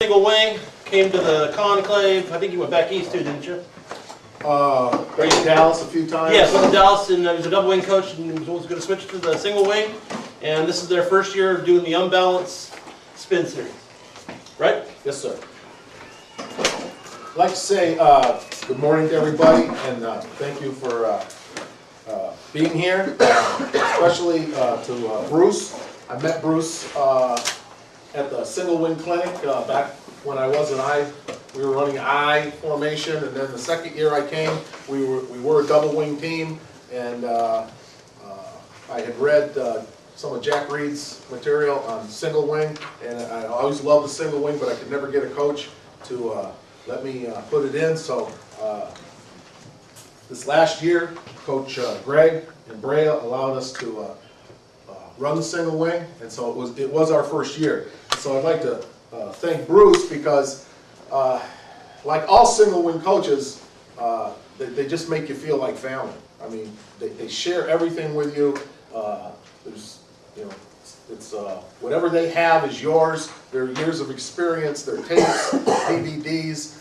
Single wing, came to the Conclave. I think you went back east too, didn't you? Been to Dallas a few times. Yes, went to Dallas, and he was a double wing coach and was going to switch to the single wing. And this is their first year doing the unbalanced spin series. Right? Yes, sir. I'd like to say good morning to everybody, and thank you for being here, especially to Bruce. I met Bruce at the single wing clinic back when I was we were running I formation, and then the second year I came, we were a double wing team, and I had read some of Jack Reed's material on single wing, and I always loved the single wing, but I could never get a coach to let me put it in. So this last year, Coach Greg and Brea allowed us to run the single wing, and so it was our first year. So I'd like to thank Bruce because, like all single wing coaches, they just make you feel like family. I mean, they share everything with you. There's, it's whatever they have is yours. Their years of experience, their tapes, DVDs.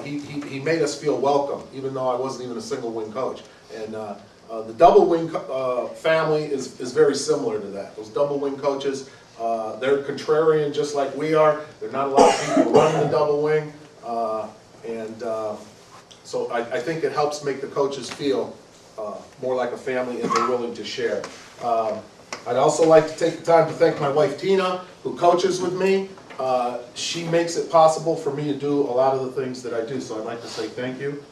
He made us feel welcome, even though I wasn't even a single wing coach. And the double wing family is very similar to that. Those double wing coaches, they're contrarian just like we are. There are not a lot of people running the double wing. So I think it helps make the coaches feel more like a family, and they're willing to share. I'd also like to take the time to thank my wife Tina, who coaches with me. She makes it possible for me to do a lot of the things that I do, so I'd like to say thank you.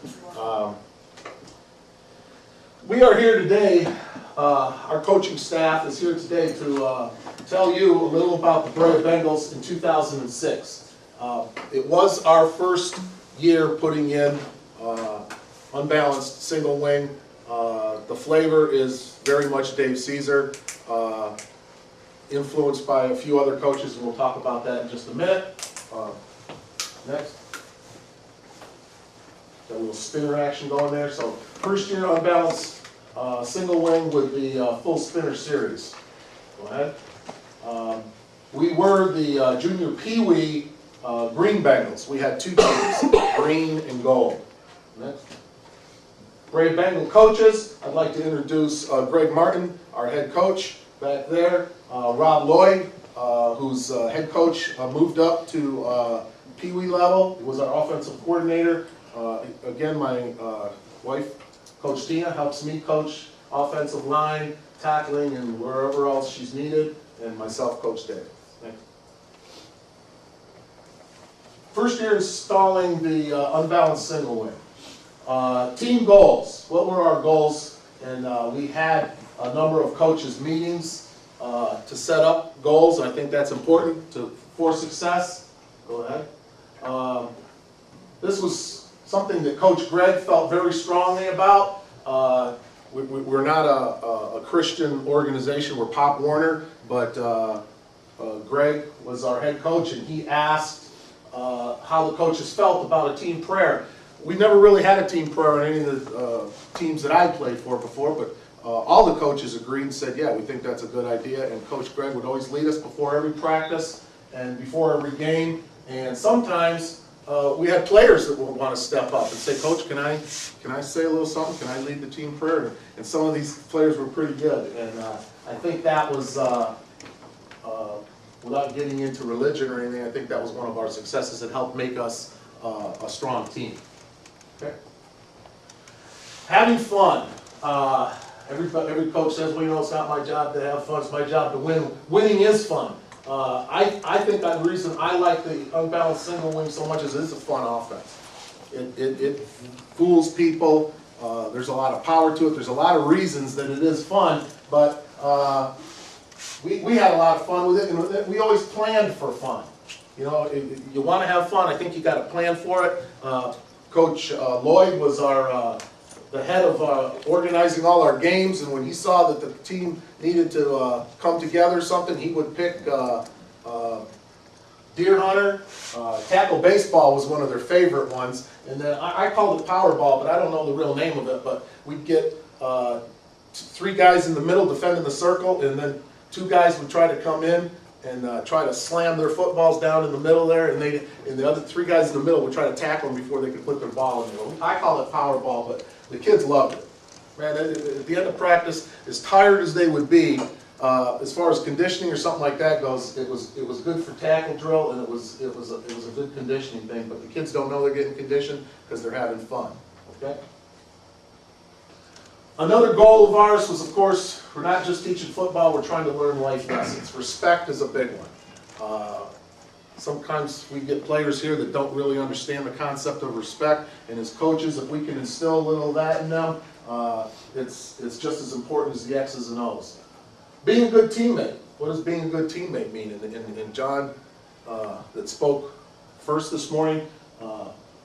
We are here today, our coaching staff is here today to tell you a little about the Brea Bengals in 2006. It was our first year putting in unbalanced single wing. The flavor is very much Dave Caesar, influenced by a few other coaches, and we'll talk about that in just a minute. Next. Got a little spinner action going there. So first year unbalanced single wing with the full spinner series. Go ahead. We were the junior Pee-wee Green Bengals. We had two teams, green and gold. Next. Brea Bengal coaches. I'd like to introduce Greg Martin, our head coach back there. Rob Lloyd, who's head coach, moved up to Pee-wee level. He was our offensive coordinator. Again, my wife, Coach Tina, helps me coach offensive line, tackling, and wherever else she's needed, and myself, Coach Dave. Thanks. First year installing the unbalanced single wing. Team goals. What were our goals? And we had a number of coaches' meetings to set up goals. I think that's important for success. Go ahead. This was something that Coach Greg felt very strongly about. We're not a Christian organization. We're Pop Warner, but Greg was our head coach, and he asked how the coaches felt about a team prayer. We never really had a team prayer on any of the teams that I played for before, but all the coaches agreed and said, yeah, we think that's a good idea. And Coach Greg would always lead us before every practice and before every game. And sometimes we had players that would want to step up and say, Coach, can I say a little something? Can I lead the team prayer? And some of these players were pretty good. And I think that was, without getting into religion or anything, I think that was one of our successes that helped make us a strong team. Okay. Having fun. Every coach says, well, it's not my job to have fun, it's my job to win. Winning is fun. I think the reason I like the unbalanced single wing so much is it's a fun offense. It fools people. There's a lot of power to it. There's a lot of reasons that it is fun, but we had a lot of fun with it, and we always planned for fun. You want to have fun, I think you got to plan for it. Coach Lloyd was the head of organizing all our games, and when he saw that the team needed to come together something, he would pick deer hunter. Tackle baseball was one of their favorite ones, and then I called it powerball, but I don't know the real name of it, but we'd get 3 guys in the middle defending the circle, and then 2 guys would try to come in and try to slam their footballs down in the middle there, and the other 3 guys in the middle would try to tackle them before they could put their ball in there. I call it power ball, but the kids loved it. Man, at the end of practice, as tired as they would be, as far as conditioning or something like that goes, it was good for tackle drill, and it was a good conditioning thing. But the kids don't know they're getting conditioned because they're having fun. Okay. Another goal of ours was, of course, we're not just teaching football. We're trying to learn life lessons. Respect is a big one. Sometimes we get players here that don't really understand the concept of respect, and as coaches, if we can instill a little of that in them, it's just as important as the X's and O's. Being a good teammate. What does being a good teammate mean? And John, that spoke first this morning,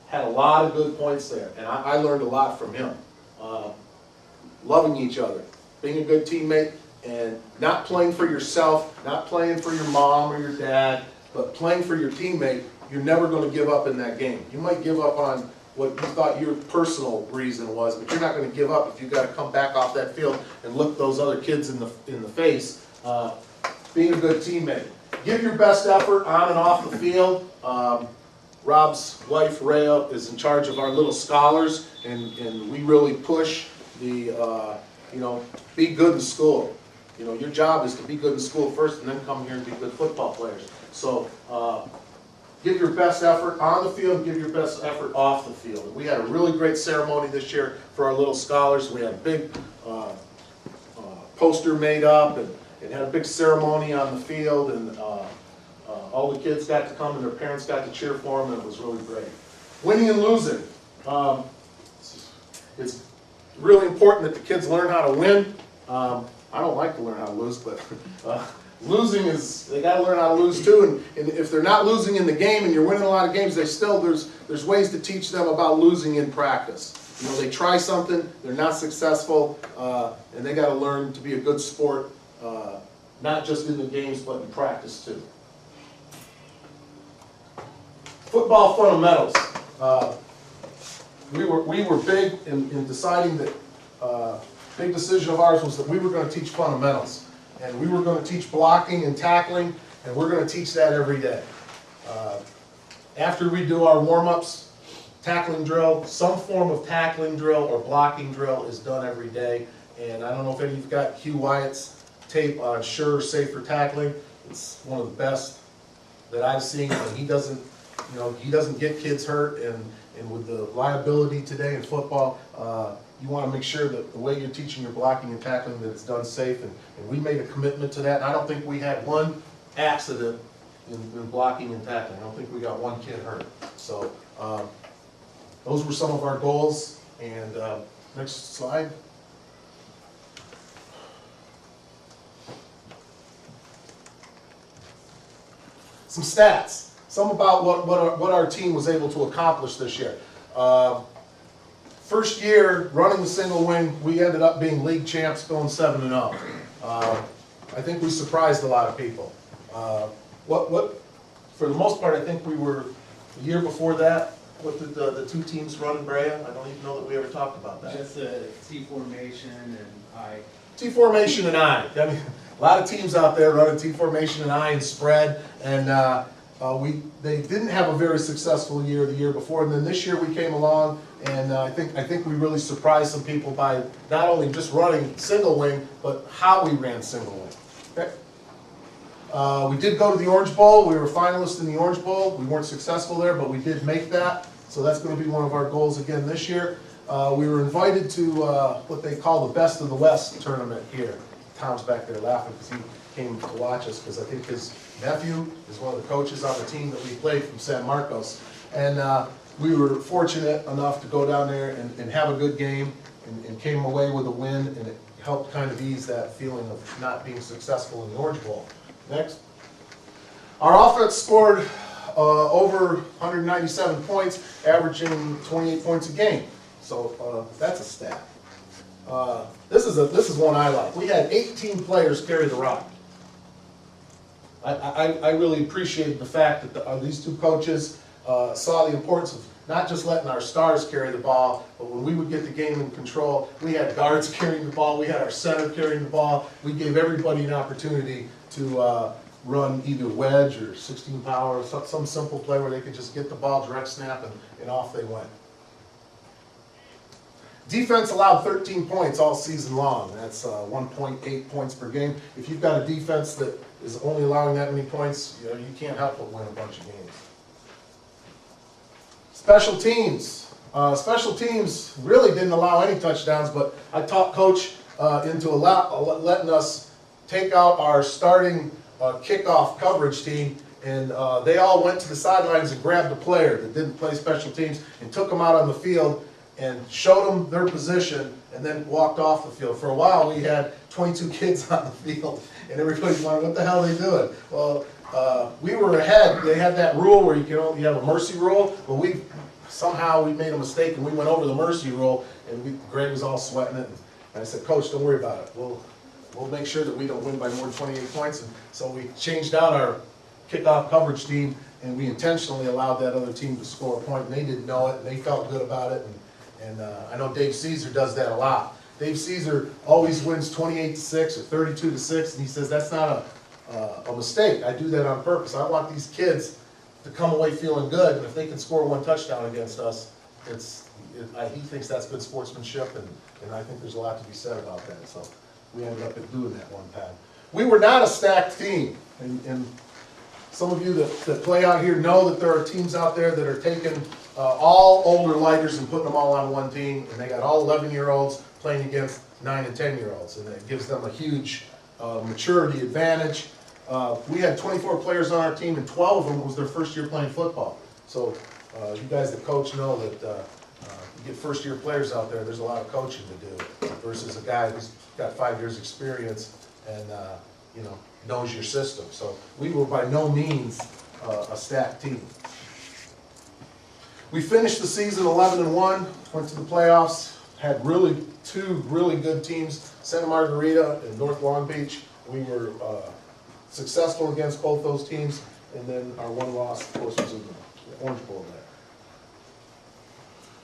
had a lot of good points there, and I learned a lot from him. Loving each other, being a good teammate, and not playing for yourself, not playing for your mom or your dad, but playing for your teammate. You're never going to give up in that game. You might give up on what you thought your personal reason was, but you're not going to give up if you've got to come back off that field and look those other kids in the face. Being a good teammate. Give your best effort on and off the field. Rob's wife, Rhea, is in charge of our little scholars, and we really push the, be good in school. Your job is to be good in school first and then come here and be good football players. So give your best effort on the field, give your best effort off the field. We had a really great ceremony this year for our little scholars. We had a big poster made up, and it had a big ceremony on the field, and all the kids got to come and their parents got to cheer for them, and it was really great. Winning and losing. It's really important that the kids learn how to win. I don't like to learn how to lose, but losing is, they got to learn how to lose too. And if they're not losing in the game and you're winning a lot of games, there's ways to teach them about losing in practice. They try something, they're not successful, and they got to learn to be a good sport, not just in the games, but in practice too. Football fundamentals. We were big in deciding that, big decision of ours was that we were going to teach fundamentals. And we were going to teach blocking and tackling, and we're going to teach that every day. After we do our warm-ups, tackling drill, some form of tackling drill or blocking drill is done every day. And I don't know if any of you've got Hugh Wyatt's tape on Sure Safer Tackling. It's one of the best that I've seen, and he doesn't get kids hurt, and with the liability today in football, you want to make sure that the way you're teaching your blocking and tackling, that it's done safe, and we made a commitment to that. And I don't think we had one accident in blocking and tackling. I don't think we got one kid hurt. So those were some of our goals. And next slide. Some stats. Some about what our team was able to accomplish this year. First year running the single wing, we ended up being league champs, going 7-0. I think we surprised a lot of people. For the most part, I think we were the year before that. What did the 2 teams run in Brea? I don't even know that we ever talked about that. Just a T formation and I. T formation and I. I mean, a lot of teams out there running T formation and I and spread, and they didn't have a very successful year the year before, and then this year we came along, and I think we really surprised some people by not only just running single wing, but how we ran single wing. Okay. We did go to the Orange Bowl. We were finalists in the Orange Bowl. We weren't successful there, but we did make that, so that's going to be one of our goals again this year. We were invited to what they call the Best of the West tournament here. Tom's back there laughing because he came to watch us, because I think his nephew is one of the coaches on the team that we played from San Marcos. And we were fortunate enough to go down there and have a good game, and came away with a win, and it helped kind of ease that feeling of not being successful in the Orange Bowl. Next. Our offense scored over 197 points, averaging 28 points a game. So that's a stat. This is one I like. We had 18 players carry the rock. I really appreciated the fact that these 2 coaches saw the importance of not just letting our stars carry the ball, but when we would get the game in control, we had guards carrying the ball, we had our center carrying the ball. We gave everybody an opportunity to run either wedge or 16 power, or some simple play where they could just get the ball, direct snap, and off they went. Defense allowed 13 points all season long. That's 1.8 points per game. If you've got a defense that is only allowing that many points, you know, you can't help but win a bunch of games. Special teams. Special teams really didn't allow any touchdowns, but I talked Coach into letting us take out our starting kickoff coverage team, and they all went to the sidelines and grabbed a player that didn't play special teams and took them out on the field and showed them their position, and then walked off the field. For a while, we had 22 kids on the field, and everybody's wondering, what the hell are they doing? Well, we were ahead. They had that rule where you have a mercy rule, but somehow we made a mistake, and we went over the mercy rule, and Greg was all sweating it. And I said, Coach, don't worry about it. We'll make sure that we don't win by more than 28 points. And so we changed out our kickoff coverage team, and we intentionally allowed that other team to score a point, and they didn't know it, and they felt good about it. And I know Dave Caesar does that a lot. Dave Caesar always wins 28-6 or 32-6, and he says that's not a mistake. I do that on purpose. I want these kids to come away feeling good, and if they can score one touchdown against us, he thinks that's good sportsmanship, and I think there's a lot to be said about that. So we ended up doing that one time. We were not a stacked team, and some of you that play out here know that there are teams out there that are taking all older lighters and putting them all on one team, and they got all 11-year-olds playing against 9 and 10-year-olds, and it gives them a huge maturity advantage. We had 24 players on our team, and 12 of them was their first year playing football. So you guys that coach know that you get first-year players out there, there's a lot of coaching to do, versus a guy who's got 5 years experience and knows your system. So we were by no means a stacked team. We finished the season 11-1, went to the playoffs, had two really good teams, Santa Margarita and North Long Beach. We were successful against both those teams, and then our one loss, of course, was in the Orange Bowl there.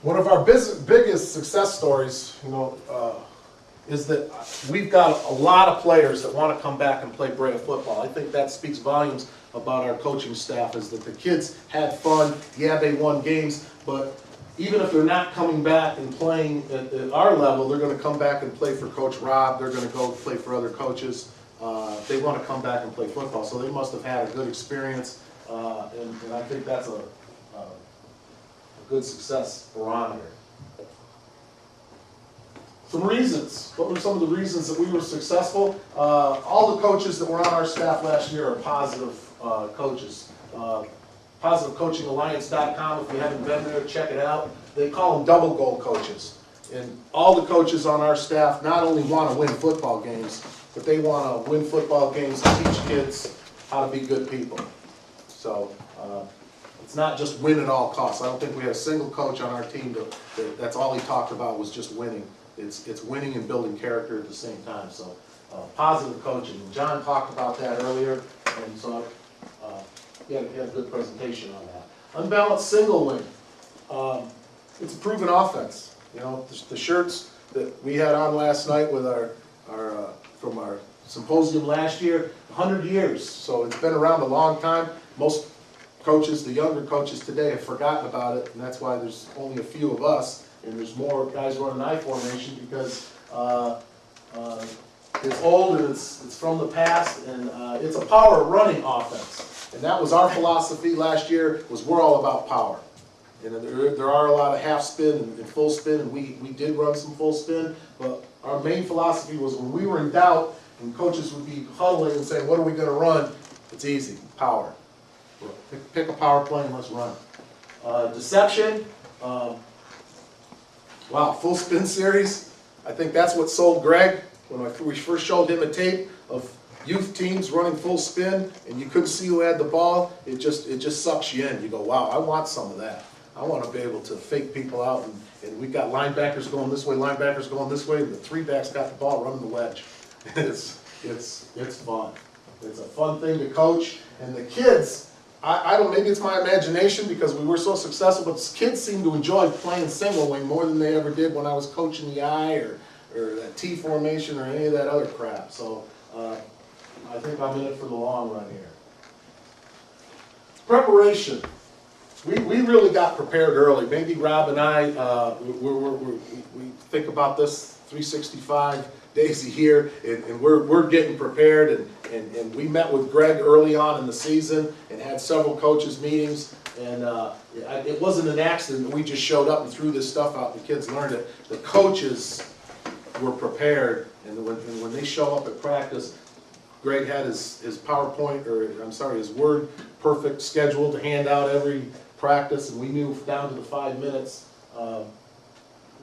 One of our biggest success stories, is that we've got a lot of players that want to come back and play Brea football. I think that speaks volumes about our coaching staff, is that the kids had fun. Yeah, they won games, but even if they're not coming back and playing at our level, they're going to come back and play for Coach Rob. They're going to go play for other coaches. They want to come back and play football, so they must have had a good experience, and I think that's a good success for on here. Some reasons. What were some of the reasons that we were successful? All the coaches that were on our staff last year are positive coaches. PositiveCoachingAlliance.com, if you haven't been there, check it out. They call them double goal coaches. And all the coaches on our staff not only want to win football games, but they want to win football games and teach kids how to be good people. So it's not just win at all costs. I don't think we had a single coach on our team that's all he talked about was just winning. It's winning and building character at the same time. So positive coaching. John talked about that earlier, and so he had a good presentation on that. Unbalanced single wing. It's a proven offense. The shirts that we had on last night with from our symposium last year, 100 years. So it's been around a long time. Most coaches, the younger coaches today, have forgotten about it, and that's why there's only a few of us, and there's more guys running I formation because it's old and it's from the past, and it's a power running offense. And that was our philosophy last year, was we're all about power. And there are a lot of half spin and full spin, and we did run some full spin, but our main philosophy was when we were in doubt and coaches would be huddling and saying, what are we going to run? It's easy, power. Pick a power play and let's run. Deception. Wow, full spin series. I think that's what sold Greg when we first showed him a tape of youth teams running full spin and you couldn't see who had the ball. It just sucks you in. You go, wow, I want some of that. I want to be able to fake people out, and we've got linebackers going this way, linebackers going this way, and the three backs got the ball running the wedge. It's fun. It's a fun thing to coach, and the kids, I don't, maybe it's my imagination because we were so successful, but kids seem to enjoy playing single wing more than they ever did when I was coaching the I or that T formation or any of that other crap. So I think I'm in it for the long run here. Preparation. We really got prepared early. Maybe Rob and I, we think about this 365 days a year, and we're getting prepared, and we met with Greg early on in the season and had several coaches meetings, and it wasn't an accident that we just showed up and threw this stuff out and the kids learned it. The coaches were prepared, and when they show up at practice, Greg had his PowerPoint, or I'm sorry, his Word perfect schedule to hand out every practice, and we knew down to the 5 minutes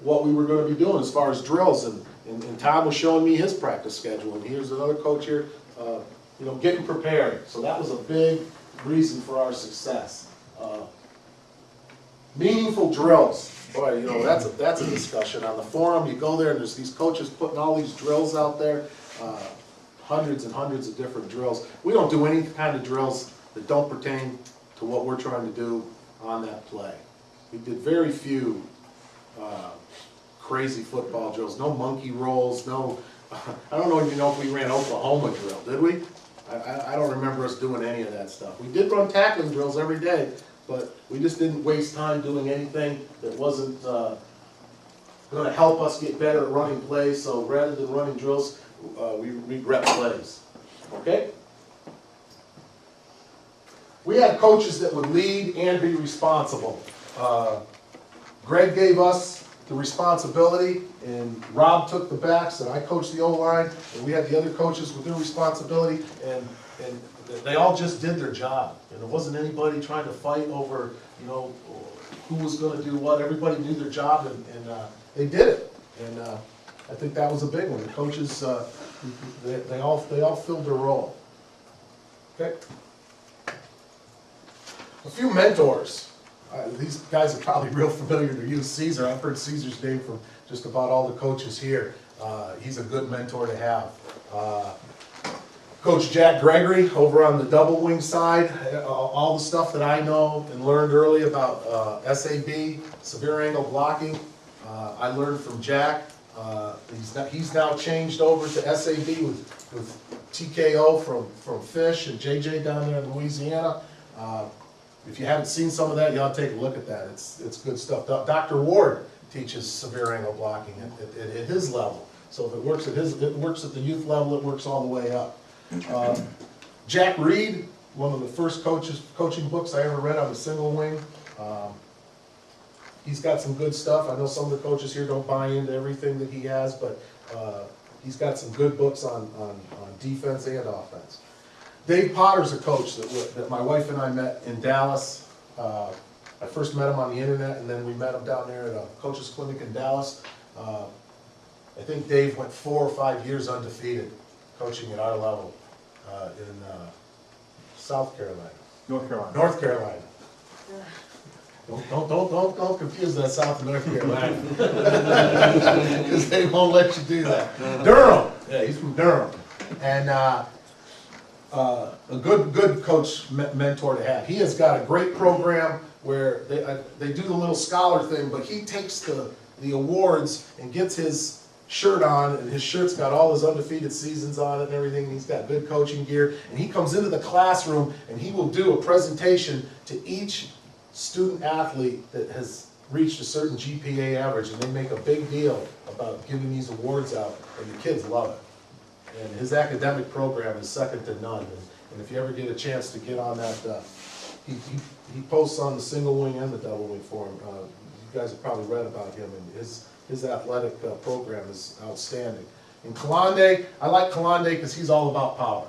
what we were going to be doing as far as drills, and Tom was showing me his practice schedule, and here's another coach here, getting prepared. So that was a big reason for our success. Meaningful drills. Boy, that's a discussion on the forum. You go there and there's these coaches putting all these drills out there, hundreds and hundreds of different drills. We don't do any kind of drills that don't pertain to what we're trying to do on that play. We did very few crazy football drills, no monkey rolls, no, I don't even know if we ran Oklahoma drill, did we? I don't remember us doing any of that stuff. We did run tackling drills every day, but we just didn't waste time doing anything that wasn't going to help us get better at running plays. So rather than running drills, we rep plays. Okay? We had coaches that would lead and be responsible. Greg gave us the responsibility, and Rob took the backs, and I coached the O-line, and we had the other coaches with their responsibility, and they all just did their job. And there wasn't anybody trying to fight over, who was going to do what. Everybody knew their job, and they did it. And I think that was a big one. The coaches, they all filled their role. Okay. A few mentors. These guys are probably real familiar to you. Caesar, I've heard Caesar's name from just about all the coaches here. He's a good mentor to have. Coach Jack Gregory over on the double wing side, all the stuff that I know and learned early about SAB, severe angle blocking, I learned from Jack. He's now changed over to SAB with TKO from Fish and JJ down there in Louisiana. If you haven't seen some of that, you ought to take a look at that. It's good stuff. Dr. Ward teaches severe angle blocking at his level. So if it works at the youth level, it works all the way up. Jack Reed, one of the first coaching books I ever read on the single wing. He's got some good stuff. I know some of the coaches here don't buy into everything that he has, but he's got some good books on defense and offense. Dave Potter's a coach that my wife and I met in Dallas. I first met him on the internet, and then we met him down there at a coach's clinic in Dallas. I think Dave went 4 or 5 years undefeated coaching at our level in South Carolina. North Carolina. Don't confuse that South and North Carolina, because they won't let you do that. Durham. Yeah, he's from Durham, and a good coach mentor to have. He has got a great program where they do the little scholar thing, but he takes the awards and gets his shirt on, and his shirt's got all his undefeated seasons on it and everything. He's got good coaching gear, and he comes into the classroom and he will do a presentation to each student athlete that has reached a certain GPA average, and they make a big deal about giving these awards out, and the kids love it. And his academic program is second to none. And if you ever get a chance to get on that, he posts on the single wing and the double wing forum. You guys have probably read about him, and his athletic program is outstanding. In Kalande, I like Kalande because he's all about power.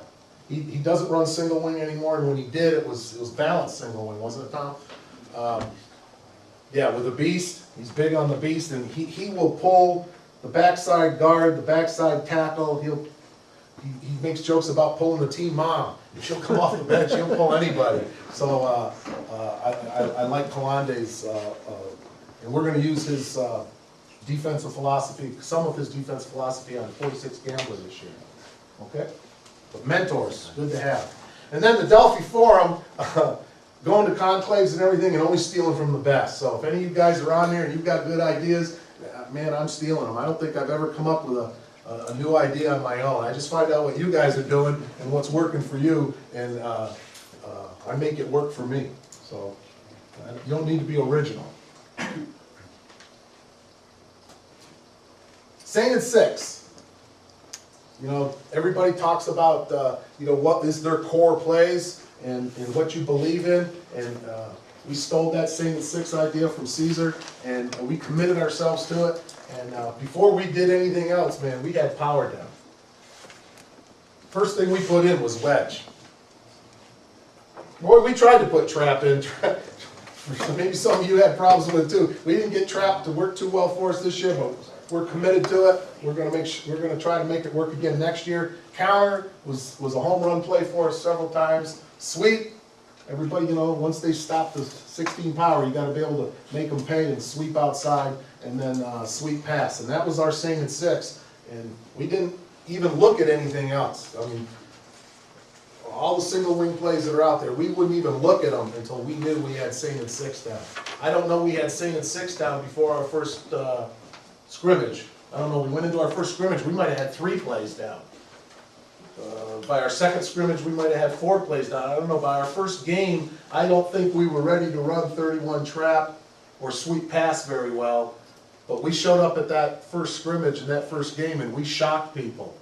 He doesn't run single wing anymore, and when he did, it was balanced single wing, wasn't it, Tom? Yeah, with the beast, he's big on the beast, and he will pull the backside guard, the backside tackle. He makes jokes about pulling the team mom. If she'll come off the bench, he'll pull anybody. So I like Kalande's, and we're going to use his defensive philosophy, some of his defensive philosophy on 46 Gambler this year. Okay? But mentors, good to have. And then the Delphi Forum, going to conclaves and everything and only stealing from the best. So if any of you guys are on there and you've got good ideas, man, I'm stealing them. I don't think I've ever come up with a new idea on my own. I just find out what you guys are doing and what's working for you, and I make it work for me. So you don't need to be original. Saying six. You know, everybody talks about, you know, what is their core plays and what you believe in. And we stole that Saying six idea from Caesar, and we committed ourselves to it. And before we did anything else, man, we had power down. First thing we put in was wedge. Boy, we tried to put trap in. Maybe some of you had problems with it too. We didn't get trap to work too well for us this year, but we're committed to it. We're going to try to make it work again next year. Counter was a home run play for us several times. Sweep, everybody, you know, once they stop the 16 power, you got to be able to make them pay and sweep outside, and then sweep pass. And that was our Saying six. And we didn't even look at anything else. I mean, all the single wing plays that are out there, we wouldn't even look at them until we knew we had Saying six down. I don't know we had Saying six down before our first scrimmage. I don't know, we went into our first scrimmage, we might have had 3 plays down. By our second scrimmage, we might have had 4 plays down. I don't know, by our first game, I don't think we were ready to run 31 trap or sweep pass very well. But we showed up at that first scrimmage in that first game, and we shocked people.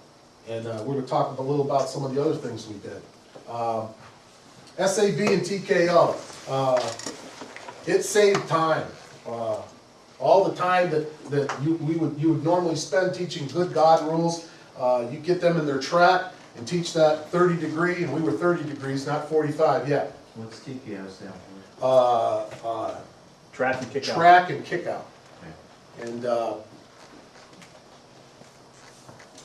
And we're going to talk a little about some of the other things we did. SAB and TKO. It saved time. All the time that you would normally spend teaching good God rules, you get them in their track and teach that 30 degree, and we were 30 degrees, not 45 yet. What's TKO stand for? Track and kick out. Track and kick out. Okay. And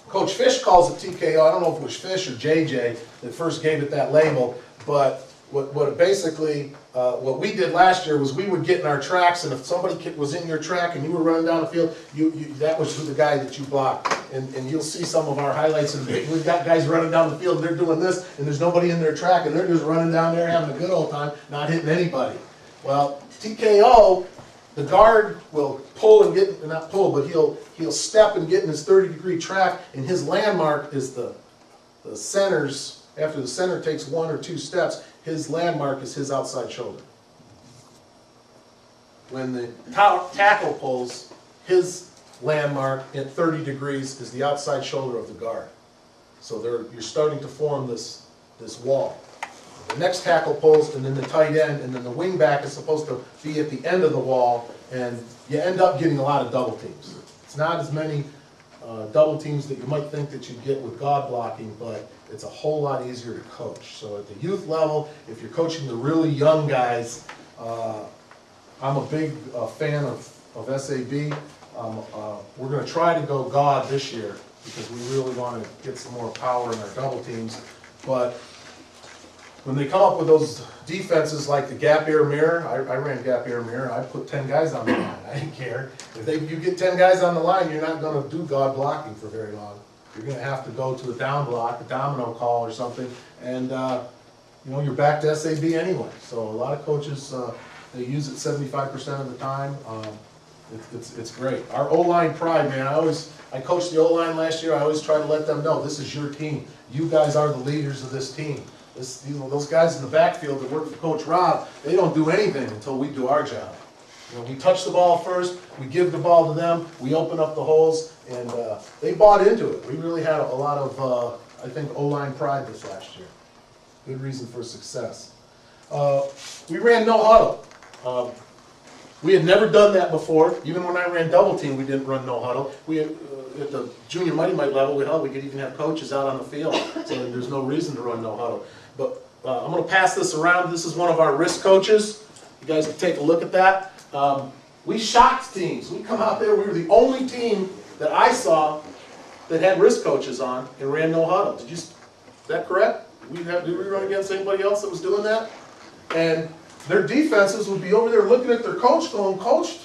Coach Fish calls it TKO. I don't know if it was Fish or JJ that first gave it that label, but what it basically, what we did last year was we would get in our tracks, and if somebody was in your track and you were running down the field, that was the guy that you blocked. And you'll see some of our highlights in the video. We've got guys running down the field, and they're doing this, and there's nobody in their track, and they're just running down there having a good old time, not hitting anybody. Well, TKO, the guard will pull and get, not pull, but he'll step and get in his 30-degree track, and his landmark is the center's, after the center takes 1 or 2 steps, his landmark is his outside shoulder. When the tackle pulls, his landmark at 30 degrees is the outside shoulder of the guard. So you're starting to form this wall. The next tackle pulls, and then the tight end, and then the wing back is supposed to be at the end of the wall, and you end up getting a lot of double teams. It's not as many double teams that you might think that you'd get with God blocking, but it's a whole lot easier to coach. So at the youth level, if you're coaching the really young guys, I'm a big fan of SAB. We're going to try to go God this year because we really want to get some more power in our double teams. But when they come up with those defenses like the gap air mirror, I ran gap air mirror, I put 10 guys on the line. I didn't care. If you get 10 guys on the line, you're not going to do God blocking for very long. You're going to have to go to a down block, a domino call or something, and you know, you're back to SAB anyway. So a lot of coaches, they use it 75% of the time. It's great. Our O-line pride, man, I coached the O-line last year. I always try to let them know this is your team. You guys are the leaders of this team. You know, those guys in the backfield that work for Coach Rob, they don't do anything until we do our job. You know, we touch the ball first, we give the ball to them, we open up the holes, and they bought into it. We really had a lot of, I think, O-line pride this last year. Good reason for success. We ran no huddle. We had never done that before. Even when I ran double team, we didn't run no huddle. At the junior mighty might level, we could even have coaches out on the field, so there's no reason to run no huddle. But I'm going to pass this around. This is one of our risk coaches. You guys can take a look at that. We shocked teams. We come out there, we were the only team that I saw that had risk coaches on and ran no huddle. Is that correct? Did we run against anybody else that was doing that? And their defenses would be over there looking at their coach going, Coach,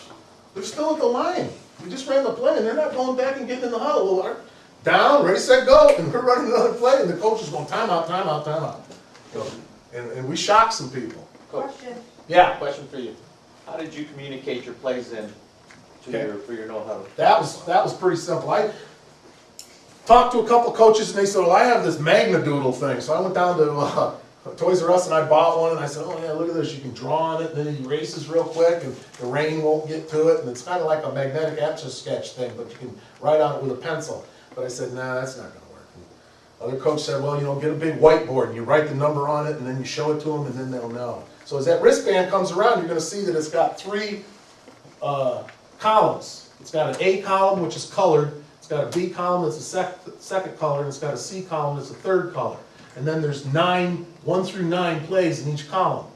they're still at the line. We just ran the play and they're not going back and getting in the huddle. Well, down, ready, set, go, and we're running another play and the coach is going, timeout, timeout, timeout. And we shocked some people. Question. Yeah. Question for you. How did you communicate your plays in for your no huddle? That was pretty simple. talked to a couple coaches and they said, well, I have this Magna Doodle thing. So I went down to Toys R Us and I bought one and I said, oh yeah, look at this, you can draw on it and then it erases real quick and the rain won't get to it, and it's kind of like a magnetic etch-a-sketch thing, but you can write on it with a pencil. But I said, nah, that's not gonna work. And other coach said, well, you know, get a big whiteboard and you write the number on it and then you show it to them and then they'll know. So as that wristband comes around, you're gonna see that it's got three columns. It's got an A column, which is colored, it's got a B column that's a second color, and it's got a C column that's a third color. And then there's 1 through 9 plays in each column.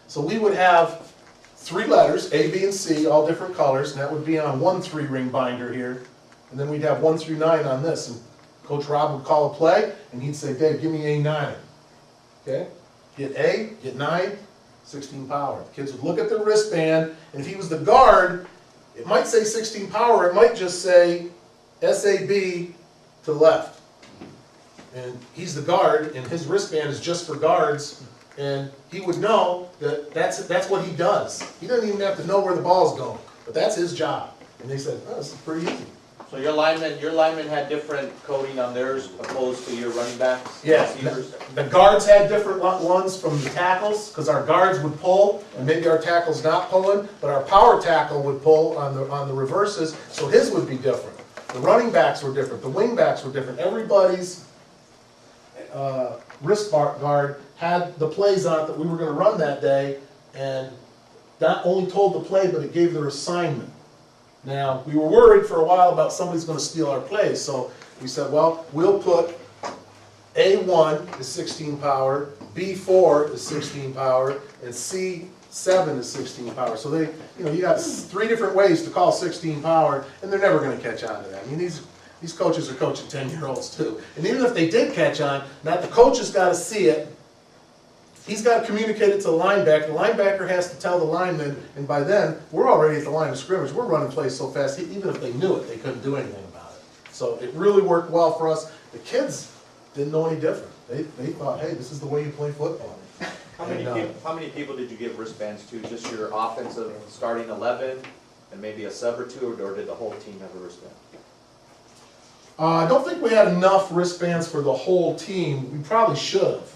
So we would have 3 letters, A, B, and C, all different colors, and that would be on 1 3-ring binder here. And then we'd have 1 through 9 on this. And Coach Rob would call a play, and he'd say, Dave, give me A9. Okay? Get A, get 9, 16 power. The kids would look at their wristband, and if he was the guard, it might say 16 power, it might just say SAB to the left. And he's the guard, and his wristband is just for guards, and he would know that that's what he does. He doesn't even have to know where the ball's going, but that's his job. And they said, oh, this is pretty easy. So your linemen had different coding on theirs opposed to your running backs? Yeah, Receivers? the guards had different ones from the tackles, because our guards would pull, and maybe our tackle's not pulling, but our power tackle would pull on the reverses, so his would be different. The running backs were different, the wing backs were different. Everybody's wrist guard had the plays on it that we were going to run that day, and not only told the play, but it gave their assignment. Now, we were worried for a while about somebody's going to steal our plays, so we said, well, we'll put A1 is 16 power, B4 is 16 power, and C7 is 16 power. So they, you know, you got 3 different ways to call 16 power, and they're never going to catch on to that. I mean, these coaches are coaching 10-year-olds too. And even if they did catch on, not the coach has got to see it. He's got to communicate it to the linebacker. The linebacker has to tell the lineman, and by then, we're already at the line of scrimmage. We're running plays so fast, even if they knew it, they couldn't do anything about it. So it really worked well for us. The kids didn't know any different. They thought, hey, this is the way you play football. How many people did you give wristbands to? Just your offensive starting 11 and maybe a sub or 2, or did the whole team have a wristband? I don't think we had enough wristbands for the whole team. We probably should have.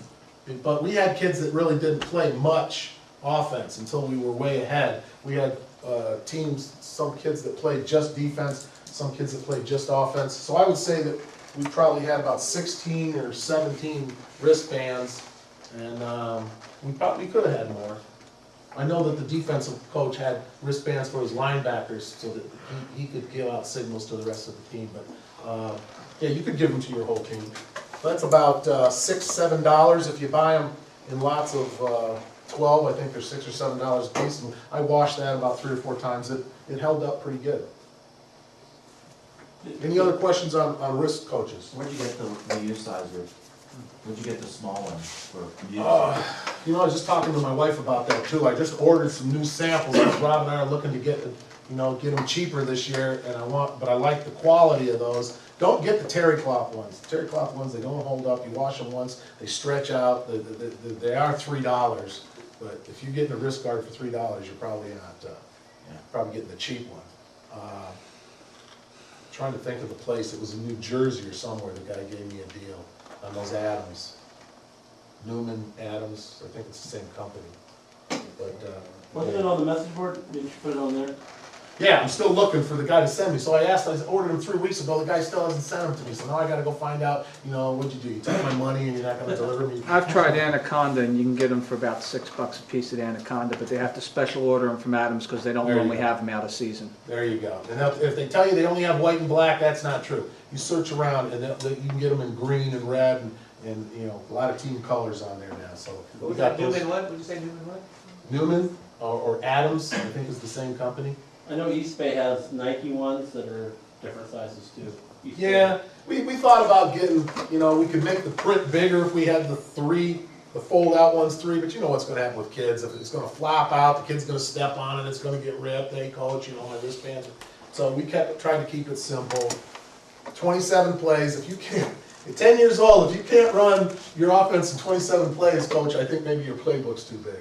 But we had kids that really didn't play much offense until we were way ahead. We had teams, some kids that played just defense, some kids that played just offense. So I would say that we probably had about 16 or 17 wristbands, and we probably could have had more. I know that the defensive coach had wristbands for his linebackers so that he could give out signals to the rest of the team. But yeah, you could give them to your whole team. That's about $6, $7 if you buy them in lots of 12. I think they're $6 or $7 a piece. And I washed that about 3 or 4 times. It held up pretty good. Any other questions on wrist coaches? Where'd you get the U size? Where'd you get the small one for you? You know, I was just talking to my wife about that too. I just ordered some new samples because Rob and I are looking to get them cheaper this year, but I like the quality of those. Don't get the terry cloth ones. The terry cloth ones, they don't hold up. You wash them once, they stretch out. They are $3, but if you're getting a wrist guard for $3, you're probably not probably getting the cheap one. Trying to think of the place. It was in New Jersey or somewhere. The guy gave me a deal on those Adams. Newman Adams. I think it's the same company. But Wasn't it on the message board? Did you put it on there? yeah, I'm still looking for the guy to send me. So I ordered them 3 weeks ago. The guy still hasn't sent them to me. So now I got to go find out, what'd you do? You took my money and you're not going to deliver me? I've tried Anaconda, and you can get them for about $6 a piece at Anaconda, but they have to special order them from Adams because they don't There you normally go. have them out of season. There you go. And if they tell you they only have white and black, that's not true. You search around and you can get them in green and red and a lot of team colors on there now. So What was we got that, those. Newman what? Would you say Newman what? Newman or Adams, I think is the same company. I know East Bay has Nike ones that are different sizes too. East Bay. Yeah, we thought about getting, we could make the print bigger if we had the fold out ones 3, but you know what's going to happen with kids. If it's going to flop out, the kid's going to step on it, it's going to get ripped. Hey coach, my wristbands. So we kept trying to keep it simple. 27 plays. If you can't, at 10 years old, if you can't run your offense in 27 plays, coach, I think maybe your playbook's too big.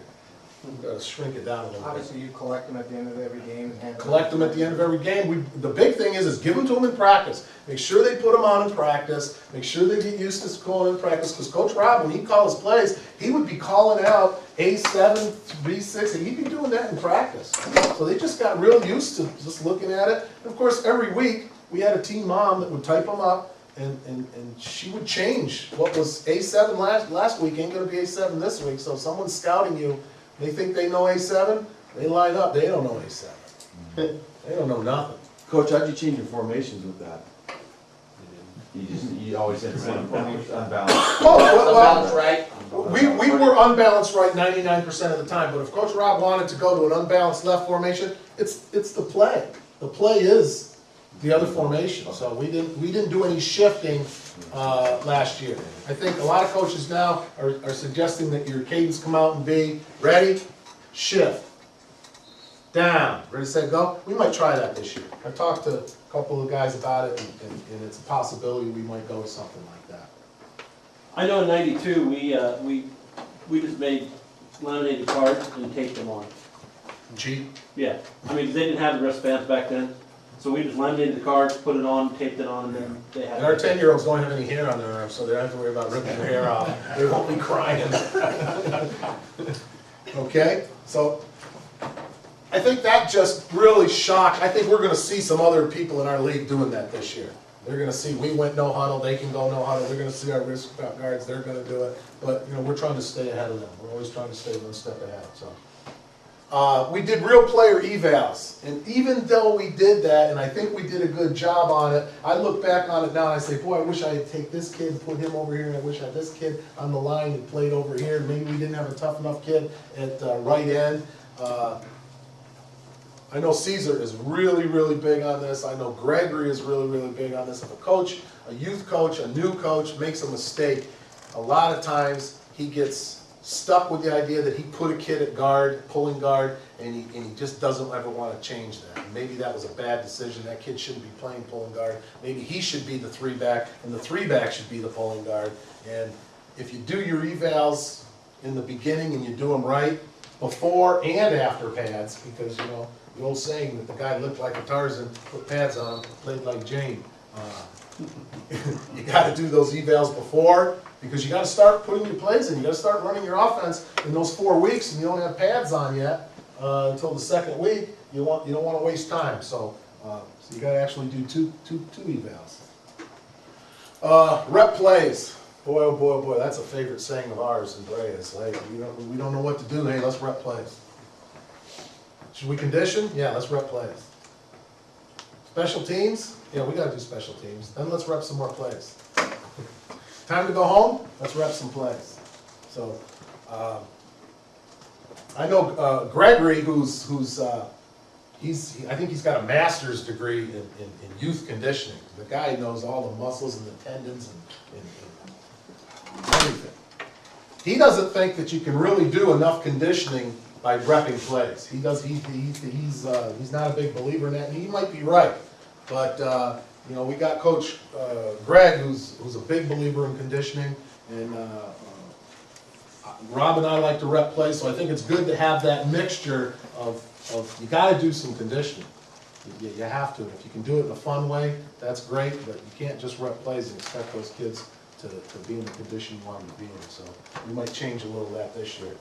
Gotta shrink it down a little bit. Obviously, you collect them at the end of every game and hand them. Collect them at the end of every game. The big thing is give them to them in practice. Make sure they put them on in practice. Make sure they get used to going in practice. Because Coach Rob, when he calls plays, he would be calling out A7, B6, and he'd be doing that in practice. So they just got real used to just looking at it. And of course, every week we had a team mom that would type them up, and she would change what was A7 last week ain't going to be A7 this week. So if someone's scouting you, they think they know A7, they line up, they don't know A7. They don't know nothing. Coach, how'd you change your formations with that? You always said unbalanced. Oh, well, right? we were unbalanced right 99% of the time, but if Coach Rob wanted to go to an unbalanced left formation, it's the play. The play is the other formation, so we didn't do any shifting last year. I think a lot of coaches now are suggesting that your cadence come out and be ready, shift, down, ready, set, go. We might try that this year. I talked to a couple of guys about it, and it's a possibility we might go with something like that. I know in '92, we just made laminated cards and taped them on. Cheap. Yeah, I mean, they didn't have the wristbands back then, so we just laminated the cards, put it on, taped it on, and then they had. And our 10-year-olds don't have any hair on their arms, so they don't have to worry about ripping their hair off. They won't be crying. Okay, so I think that just really shocked. I think we're going to see some other people in our league doing that this year. They're going to see we went no huddle, they can go no huddle. They're going to see our wrist guards, they're going to do it. But we're trying to stay ahead of them. We're always trying to stay one step ahead. So. We did real player evals, and even though we did that, and I think we did a good job on it, I look back on it now and I say, boy, I wish I had taken this kid and put him over here, and I wish I had this kid on the line and played over here, and maybe we didn't have a tough enough kid at right end. I know Caesar is really, really big on this. I know Gregory is really, really big on this. If a coach, a youth coach, a new coach makes a mistake, a lot of times he gets stuck with the idea that he put a kid at guard, pulling guard, and he just doesn't ever want to change that. Maybe that was a bad decision. That kid shouldn't be playing pulling guard. Maybe he should be the 3-back, and the 3-back should be the pulling guard. And if you do your evals in the beginning and you do them right, before and after pads, because the old saying that the guy looked like a Tarzan, put pads on him, played like Jane. You got to do those evals before, because you got to start putting your plays in. You got to start running your offense in those 4 weeks, and you don't have pads on yet until the second week. You don't want to waste time, so you got to actually do two evals. Rep plays. Boy, oh boy, oh boy, that's a favorite saying of ours in Brea. It's like we don't know what to do. Hey, let's rep plays. Should we condition? Yeah, let's rep plays. Special teams? Yeah, we got to do special teams. Then let's rep some more plays. Time to go home? Let's rep some plays. So, I know Gregory, I think he's got a master's degree in youth conditioning. The guy knows all the muscles and the tendons and everything. He doesn't think that you can really do enough conditioning by repping plays. He's not a big believer in that, and he might be right. But we got Coach Greg, who's a big believer in conditioning, and Rob and I like to rep plays, so I think it's good to have that mixture of you got to do some conditioning. You have to. If you can do it in a fun way, that's great, but you can't just rep plays and expect those kids to be in the condition you want them to be in. So we might change a little of that this year.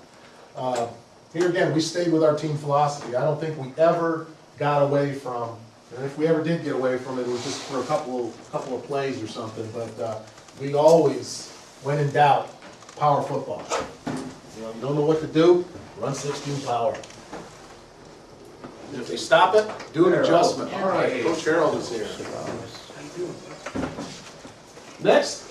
Here again, we stayed with our team philosophy. I don't think we ever got away from, and if we ever did get away from it, it was just for a couple of plays or something, but we always, when in doubt, power football. You don't know what to do, run 16 power. And if they stop it, do an adjustment. All right, Coach Harold is here. Next.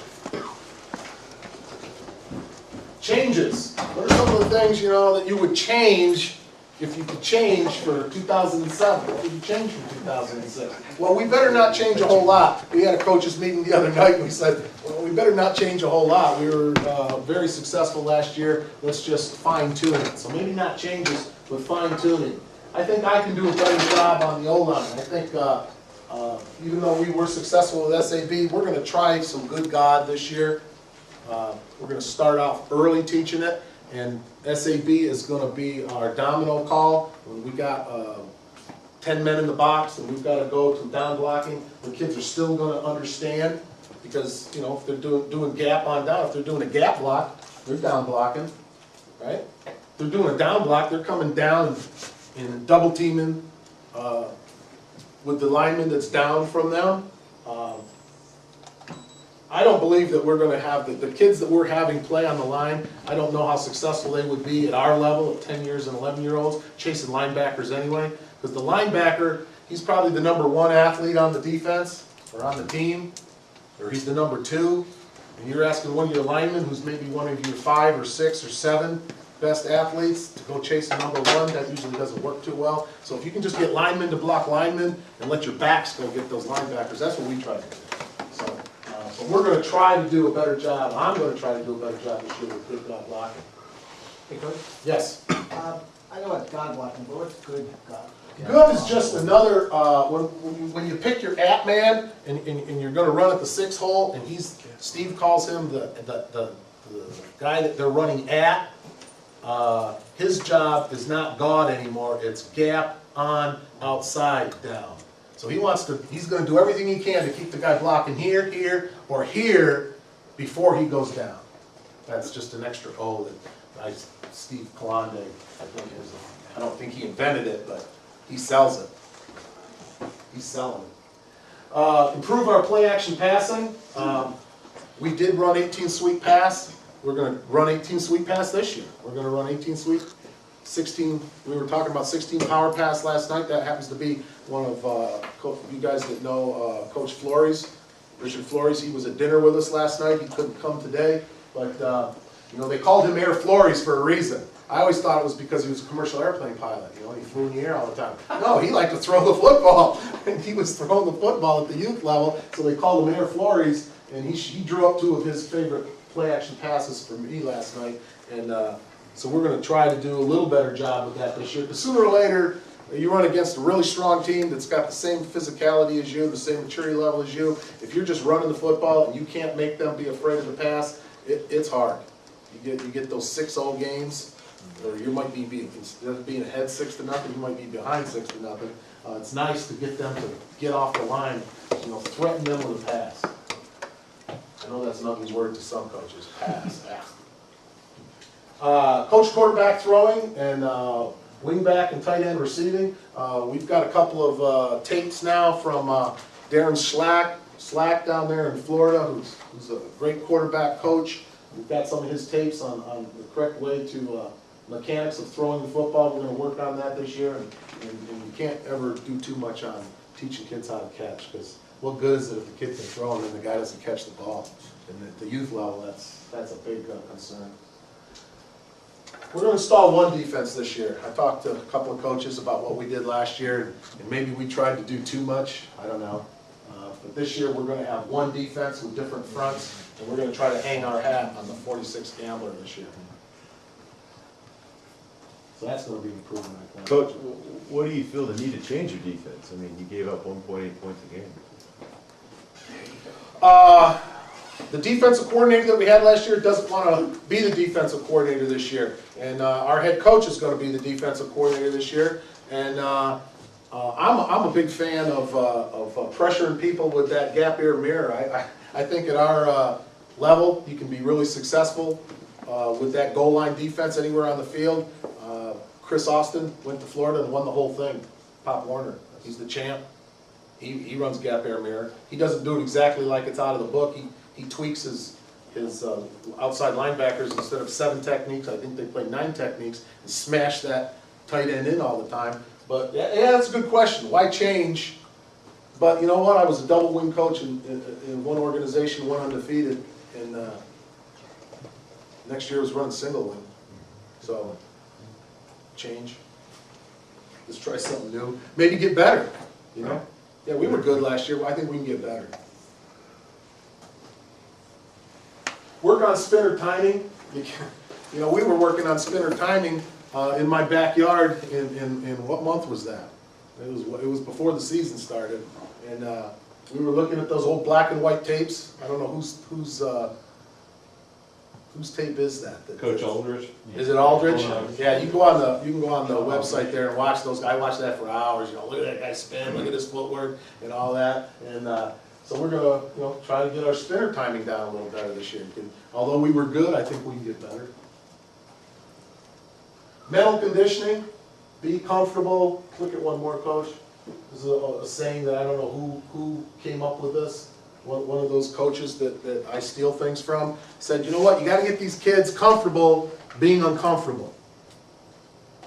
Changes. What are some of the things, that you would change if you could change for 2007? What would you change for 2006? Well, we better not change a whole lot. We had a coaches meeting the other night and we said, well, we better not change a whole lot. We were very successful last year. Let's just fine tune it. So maybe not changes, but fine tuning. I think I can do a better job on the O-line. I think even though we were successful with SAB, we're going to try some good God this year. We're going to start off early teaching it, And SAB is gonna be our domino call. When we got 10 men in the box and we've gotta go to down blocking, the kids are still gonna understand, because, you know, if they're doing gap on down, if they're doing a gap block, they're down blocking, right? If they're doing a down block, they're coming down and double teaming with the lineman that's down from them. I don't believe that we're gonna have, the kids that we're having play on the line, I don't know how successful they would be at our level, at 10 years and 11-year-olds, chasing linebackers anyway. Because the linebacker, he's probably the #1 athlete on the defense, or on the team, or he's the #2. And you're asking one of your linemen, who's maybe one of your 5 or 6 or 7 best athletes, to go chase the #1, that usually doesn't work too well. So if you can just get linemen to block linemen, and let your backs go get those linebackers, that's what we try to do. So, but we're gonna try to do a better job, I'm gonna try to do a better job this year with good God blocking. Hey, Coach, Yes? I know it's God blocking, but what's good God? Good is just another, when you pick your at man and you're gonna run at the 6 hole, and Steve calls him the guy that they're running at, his job is not God anymore, it's gap on, outside, down. So he's gonna do everything he can to keep the guy blocking here, here, or here before he goes down. That's just an extra O that Steve Kalande, I don't think he invented it, but he sells it. He's selling it. Improve our play action passing. We did run 18 sweep pass. We're going to run 18 sweep pass this year. We're going to run 18 sweep, 16. We were talking about 16 power pass last night. That happens to be one of you guys that know Coach Flores, Richard Flores. He was at dinner with us last night. He couldn't come today, but you know, they called him Air Flores for a reason. I always thought it was because he was a commercial airplane pilot. You know, he flew in the air all the time. No, he liked to throw the football, and he was throwing the football at the youth level, so they called him Air Flores, and he drew up 2 of his favorite play-action passes for me last night, and so we're going to try to do a little better job with that this year, because sooner or later, you run against a really strong team that's got the same physicality as you, the same maturity level as you. If you're just running the football and you can't make them be afraid of the pass, it's hard. You get those 6-0 games, or you might be instead of being ahead 6-0, you might be behind 6-0. It's nice to get them to get off the line, you know, threaten them with a pass. I know that's an ugly word to some coaches, pass. Coach quarterback throwing and wingback and tight end receiving. We've got a couple of tapes now from Darren Slack down there in Florida, who's a great quarterback coach. We've got some of his tapes on the correct way to mechanics of throwing the football. We're going to work on that this year, and you can't ever do too much on teaching kids how to catch, because what good is it if the kid can throw and then the guy doesn't catch the ball? And at the youth level, that's a big concern. We're going to install one defense this year. I talked to a couple of coaches about what we did last year, and maybe we tried to do too much. I don't know. But this year we're going to have one defense with different fronts, and we're going to try to hang our hat on the 46 Gambler this year. So that's going to be improvement, I think. Coach, what do you feel the need to change your defense? I mean, you gave up 1.8 points a game. The defensive coordinator that we had last year doesn't want to be the defensive coordinator this year. And our head coach is going to be the defensive coordinator this year. And I'm a big fan of pressuring people with that gap ear mirror. I think at our level, you can be really successful with that goal line defense anywhere on the field. Chris Austin went to Florida and won the whole thing. Pop Warner, he's the champ. He runs gap air mirror. He doesn't do it exactly like it's out of the book. He tweaks his outside linebackers. Instead of 7 techniques, I think they play 9 techniques, and smash that tight end in all the time. But yeah, that's a good question. Why change? But you know what? I was a double wing coach in one organization, went undefeated, and next year was running single wing. So change. Let's try something new. Maybe get better. You know? Yeah, we were good last year. I think we can get better. Work on spinner timing. You know, we were working on spinner timing in my backyard in what month was that? It was before the season started, and we were looking at those old black and white tapes. I don't know whose Whose tape is that? Coach Aldridge. Is it Aldridge? Yeah, you can go on the website there and watch those. I watch that for hours. You know, look at that guy spin, look at his footwork and all that. And so we're gonna try to get our spinner timing down a little better this year. Although we were good, I think we can get better. Mental conditioning, be comfortable. Look at one more, Coach. This is a saying that I don't know who came up with this. One of those coaches that I steal things from said, you know what, you got to get these kids comfortable being uncomfortable.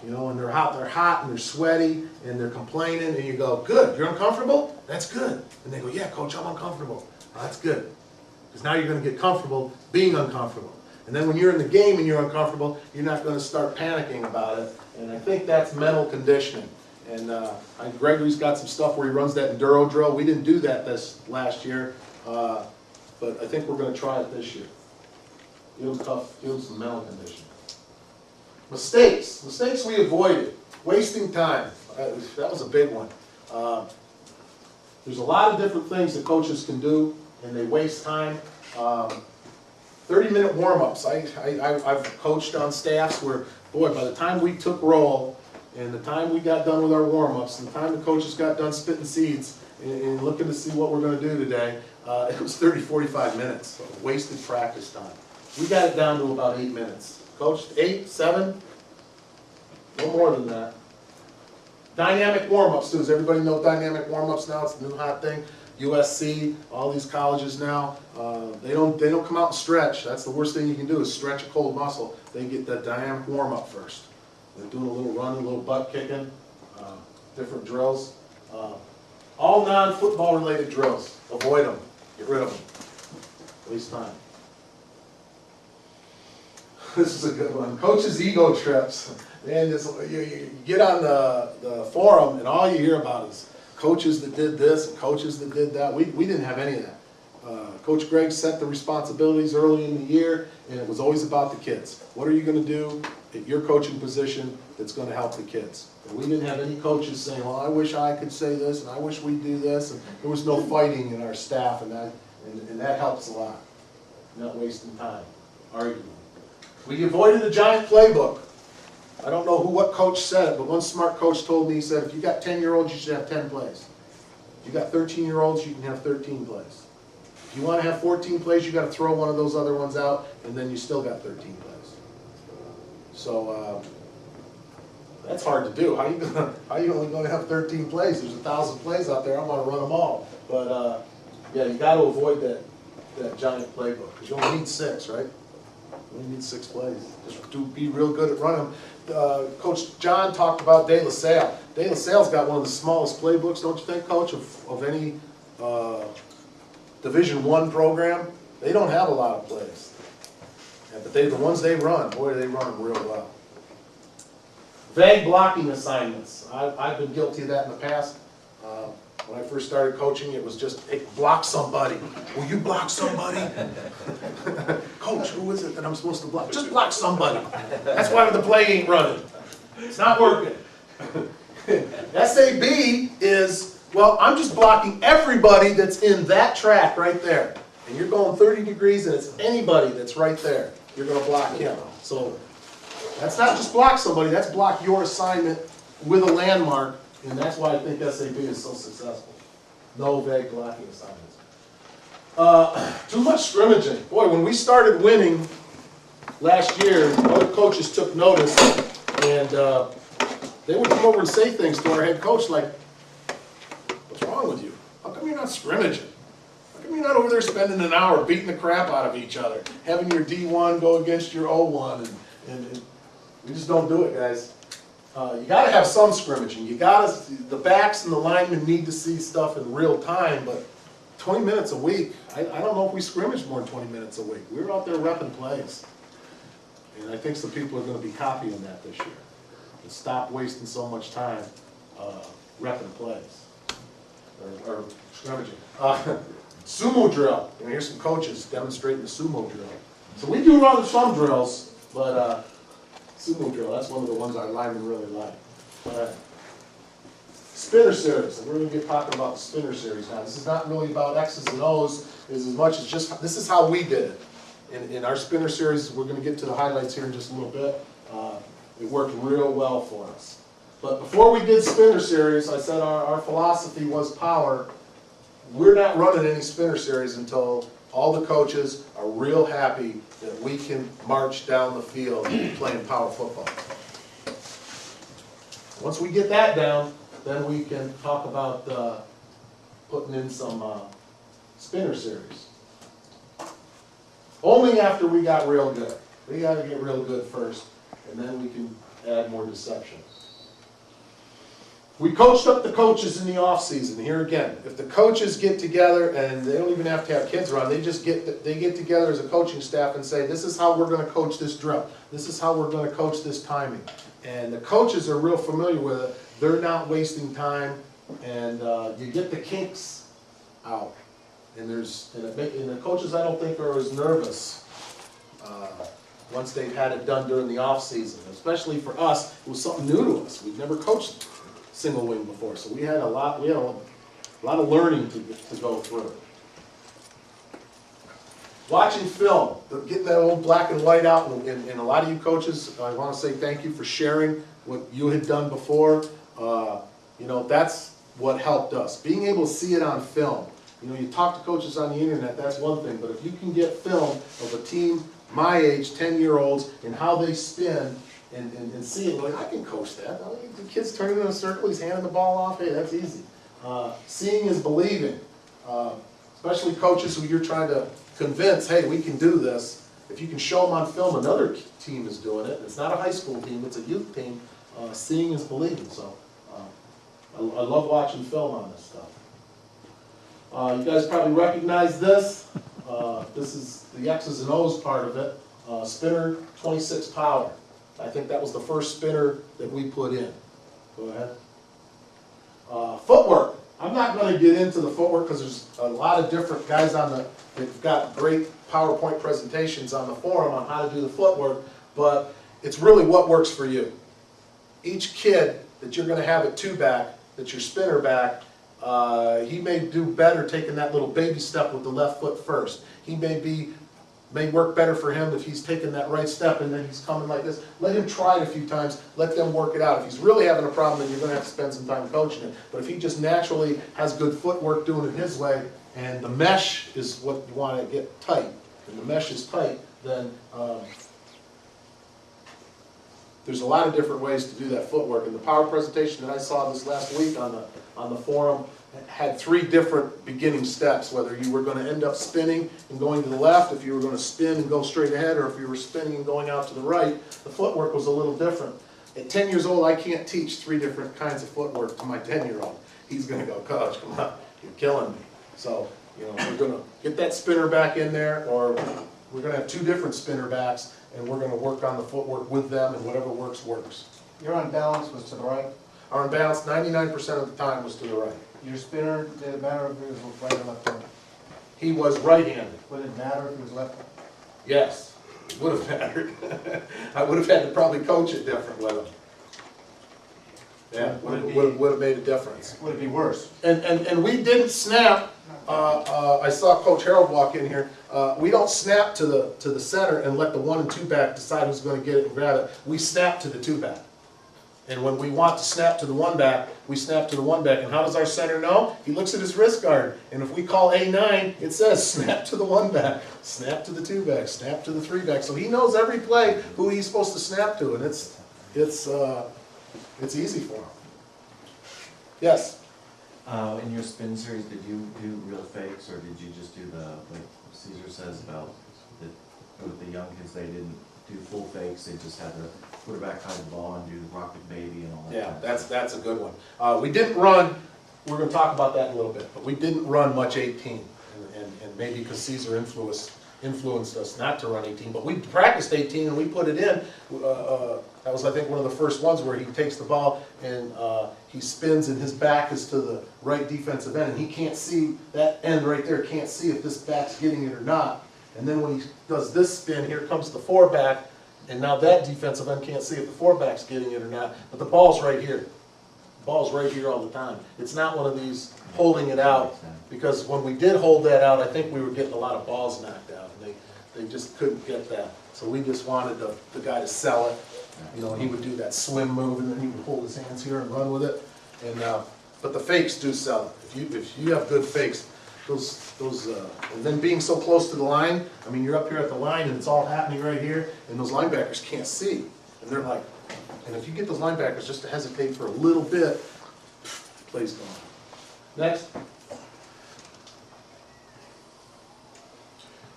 You know, and they're hot and they're sweaty and they're complaining, and you go, good, you're uncomfortable? That's good. And they go, yeah, Coach, I'm uncomfortable. Oh, that's good. Because now you're going to get comfortable being uncomfortable. And then when you're in the game and you're uncomfortable, you're not going to start panicking about it. And I think that's mental conditioning. And Gregory's got some stuff where he runs that enduro drill. We didn't do that this last year, but I think we're going to try it this year. Give him some mental conditioning. Mistakes we avoided. Wasting time. That was a big one. There's a lot of different things that coaches can do, and they waste time. 30-minute warm-ups. I've coached on staffs where, boy, by the time we took roll, and the time we got done with our warm-ups, and the time the coaches got done spitting seeds and looking to see what we're going to do today, it was 30, 45 minutes. So wasted practice time. We got it down to about 8 minutes. Coach, 8, 7? No more than that. Dynamic warm-ups, too. Does everybody know dynamic warm-ups now? It's the new hot thing. USC, all these colleges now, they don't come out and stretch. That's the worst thing you can do is stretch a cold muscle. They get that dynamic warm-up first. They're doing a little running, a little butt kicking, different drills. All non-football related drills. Avoid them. Get rid of them. Waste time. This is a good one. Coaches' ego trips. Man, you get on the forum and all you hear about is coaches that did this and coaches that did that. We didn't have any of that. Coach Greg set the responsibilities early in the year, and it was always about the kids. What are you going to do at your coaching position that's going to help the kids? And we didn't have any coaches saying, well, I wish I could say this, and I wish we'd do this. And there was no fighting in our staff, and that helps a lot. Not wasting time, arguing. We avoided the giant playbook. I don't know what coach said it, but one smart coach told me, he said, if you got 10-year-olds, you should have 10 plays. If you got 13-year-olds, you can have 13 plays. If you want to have 14 plays, you got to throw one of those other ones out, and then you still got 13 plays. So that's hard to do. How are you only going to have 13 plays? There's 1,000 plays out there. I want to run them all. But yeah, you got to avoid that giant playbook because you only need 6, right? You only need 6 plays. Just be real good at running them. Coach John talked about De La Salle. De La Salle's got one of the smallest playbooks, don't you think, Coach, of any Division I program? They don't have a lot of plays. Yeah, but the ones they run, boy, they run them real well. Vague blocking assignments. I've been guilty of that in the past. When I first started coaching, it was just, hey, block somebody. Will you block somebody? Coach, who is it that I'm supposed to block? Just block somebody. That's why the play ain't running. It's not working. SAB is, well, I'm just blocking everybody that's in that track right there. And you're going 30 degrees and it's anybody that's right there. You're going to block him. So that's not just block somebody, that's block your assignment with a landmark. And that's why I think SAB is so successful. No vague blocking assignments. Too much scrimmaging. Boy, when we started winning last year, other coaches took notice, and they would come over and say things to our head coach like, what's wrong with you? How come you're not scrimmaging? How come you're not over there spending an hour beating the crap out of each other, having your D1 go against your O1, and we just don't do it, guys. You got to have some scrimmaging. The backs and the linemen need to see stuff in real time, but 20 minutes a week, I don't know if we scrimmaged more than 20 minutes a week. We were out there repping plays. And I think some people are going to be copying that this year. And stop wasting so much time repping plays. Or scrimmaging. Sumo drill. Here's some coaches demonstrating the sumo drill. So we do run some drills, but sumo drill, that's one of the ones our linemen really like. Spinner series, and we're going to get talking about the spinner series now. This is not really about X's and O's, as much as just, this is how we did it. in our spinner series, we're gonna get to the highlights here in just a little bit. It worked real well for us. But before we did spinner series, I said our philosophy was power. We're not running any spinner series until all the coaches are real happy that we can march down the field playing power football. Once we get that down, then we can talk about putting in some spinner series. Only after we got real good. We got to get real good first, and then we can add more deception. We coached up the coaches in the off season. Here again, if the coaches get together, and they don't even have to have kids around, they get together as a coaching staff and say, this is how we're going to coach this drill. This is how we're going to coach this timing. And the coaches are real familiar with it. They're not wasting time, and you get the kinks out. And the coaches, I don't think, are as nervous once they've had it done during the off season. Especially for us, it was something new to us. We've never coached single wing before, so we had a lot of learning to go through. Watching film, getting that old black and white out, and a lot of you coaches, I want to say thank you for sharing what you had done before. You know, that's what helped us. Being able to see it on film. You know, you talk to coaches on the internet, that's one thing, but if you can get film of a team my age, 10-year-olds, and how they spin, and see it, like, I can coach that. The kid's turning in a circle, he's handing the ball off, hey, that's easy. Seeing is believing. Especially coaches who you're trying to convince, hey, we can do this. If you can show them on film another team is doing it, it's not a high school team, it's a youth team, seeing is believing. So I love watching film on this stuff. You guys probably recognize this. This is the X's and O's part of it. Spinner 26 power. I think that was the first spinner that we put in. Go ahead. Footwork. I'm not going to get into the footwork because there's a lot of different guys they've got great PowerPoint presentations on the forum on how to do the footwork, but it's really what works for you. Each kid that you're going to have at two-back, that's your spinner back, he may do better taking that little baby step with the left foot first. He may work better for him if he's taking that right step and then he's coming like this. Let him try it a few times, let them work it out. If he's really having a problem, then you're going to have to spend some time coaching it. But if he just naturally has good footwork doing it his way, and the mesh is what you want to get tight, and the mesh is tight, then there's a lot of different ways to do that footwork. And the power presentation that I saw this last week on the forum had 3 different beginning steps, whether you were going to end up spinning and going to the left, if you were going to spin and go straight ahead, or if you were spinning and going out to the right. The footwork was a little different. At 10 years old, I can't teach 3 different kinds of footwork to my 10-year-old. He's going to go, Coach, come on, you're killing me. So, you know, we're going to get that spinner back in there, or we're going to have 2 different spinner backs, and we're going to work on the footwork with them, and whatever works, works. Your unbalance was to the right? Our unbalance, 99% of the time, was to the right. Your spinner, did it matter if it was right or left-handed? He was right-handed. Would it matter if it was left? Yes, it would have mattered. I would have had to probably coach it different with him. Yeah, would have made a difference. Would it be worse? And we didn't snap. I saw Coach Harold walk in here. We don't snap to the center and let the 1 and 2 back decide who's going to get it and grab it. We snap to the 2 back. And when we want to snap to the 1 back, we snap to the 1 back. And how does our center know? He looks at his wrist guard. And if we call A9, it says snap to the 1 back, snap to the 2 back, snap to the 3 back. So he knows every play who he's supposed to snap to, and it's easy for him. Yes? In your spin series, did you do real fakes, or did you just do like Caesar says about with the young kids, they didn't do full fakes, they just had the quarterback hide the ball and do the rocket baby and all that? Yeah, that's a good one. We didn't run, we're going to talk about that in a little bit, but we didn't run much 18, and maybe because Caesar influenced us not to run 18, but we practiced 18 and we put it in. That was, I think, one of the first ones where he takes the ball and he spins and his back is to the right defensive end, and he can't see, that end right there can't see if this back's getting it or not. And then when he does this spin, here comes the 4 back, and now that defensive end can't see if the 4 back's getting it or not, but the ball's right here. The ball's right here all the time. It's not one of these holding it out, because when we did hold that out, I think we were getting a lot of balls knocked out. And They just couldn't get that. So we just wanted the guy to sell it. You know, and he would do that swim move, and then he would hold his hands here and run with it. And but the fakes do sell it. If you have good fakes, and then being so close to the line, I mean, you're up here at the line and it's all happening right here, and those linebackers can't see. And they're like, and if you get those linebackers just to hesitate for a little bit, play's gone. Next.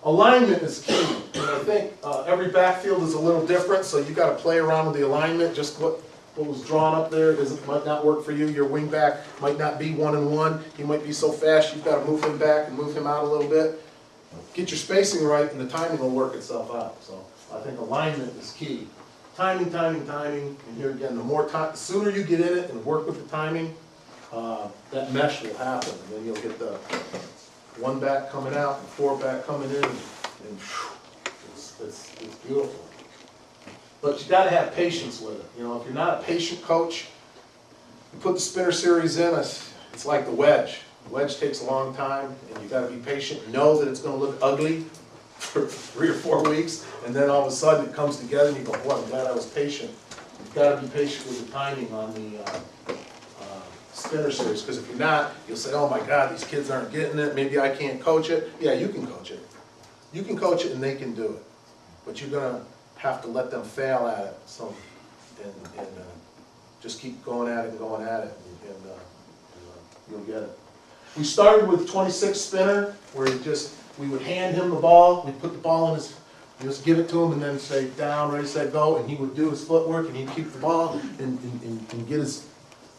Alignment is key, and I think every backfield is a little different, so you got to play around with the alignment. Just what was drawn up there might not work for you. Your wing back might not be 1-and-1. He might be so fast you've got to move him back and move him out a little bit. Get your spacing right, and the timing will work itself out. So I think alignment is key. Timing, timing, timing. And here again, the sooner you get in it and work with the timing, that mesh will happen, and then you'll get the one back coming out and 4 back coming in, and it's beautiful. But you got to have patience with it. You know, if you're not a patient coach, you put the spinner series in, it's like the wedge. The wedge takes a long time, and you got to be patient. Know that it's going to look ugly for 3 or 4 weeks, and then all of a sudden it comes together, and you go, boy, I'm glad I was patient. You've got to be patient with the timing on the spinner series, because if you're not, you'll say, oh my God, these kids aren't getting it, maybe I can't coach it. Yeah, you can coach it. You can coach it and they can do it. But you're going to have to let them fail at it. So, and just keep going at it and going at it, and you'll get it. We started with 26 spinner, where we would hand him the ball, we'd put the ball in his, just give it to him and then say down, ready, set, go, and he would do his footwork and he'd keep the ball and get his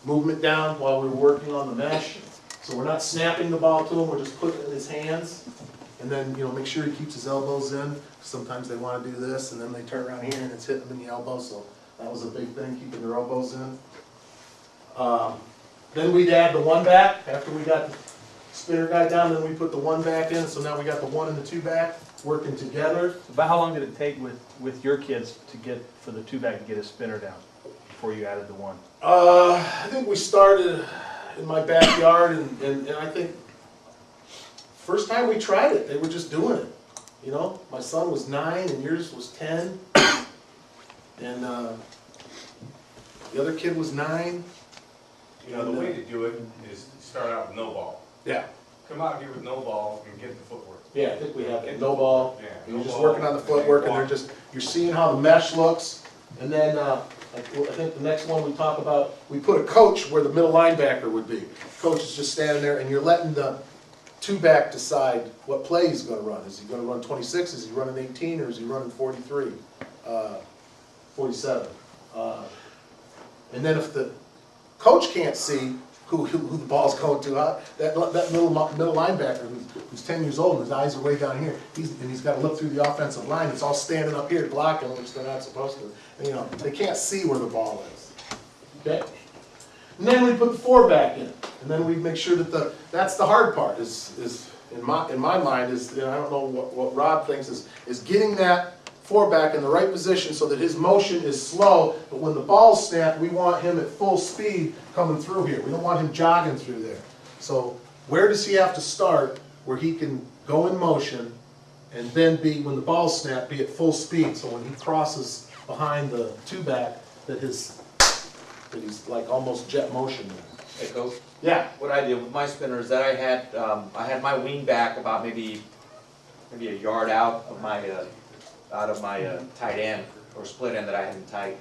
movement down while we were working on the mesh. So we're not snapping the ball to him, we're just putting it in his hands. And then, you know, make sure he keeps his elbows in. Sometimes they want to do this, and then they turn around here and it's hitting them in the elbow. So that was a big thing, keeping their elbows in. Then we'd add the 1 back. After we got the spinner guy down, then we put the 1 back in. So now we got the 1 and the 2 back working together. About how long did it take with your kids for the 2 back to get a spinner down before you added the 1? I think we started in my backyard, and I think first time we tried it, they were just doing it. You know, my son was 9 and yours was 10, and the other kid was 9. You know, the way to do it is start out with no ball. Yeah. Come out here with no ball and get the footwork. Yeah, I think we have no ball. Yeah, You're no just ball, working on the footwork, and you're seeing how the mesh looks, and then I think the next one we talk about, we put a coach where the middle linebacker would be. Coach is just standing there, and you're letting the 2 back decide what play he's going to run. Is he going to run 26? Is he running 18? Or is he running 43? 47? And then if the coach can't see who the ball's going to, that middle linebacker who's 10 years old and his eyes are way down here, he's got to look through the offensive line. It's all standing up here blocking, which they're not supposed to. And, you know, they can't see where the ball is. Okay? And then we put the 4 back in, and then we make sure that that's the hard part. Is in my mind is, you know, I don't know what Rob thinks is getting that 4 back in the right position so that his motion is slow, but when the ball's snapped, we want him at full speed coming through here. We don't want him jogging through there. So where does he have to start where he can go in motion and then when the ball's snapped, be at full speed, so when he crosses behind the 2 back that he's like almost jet motion there. Hey, Coach. Yeah. What I did with my spinner is that I had my wing back about maybe a yard out of my tight end or split end that I hadn't tight.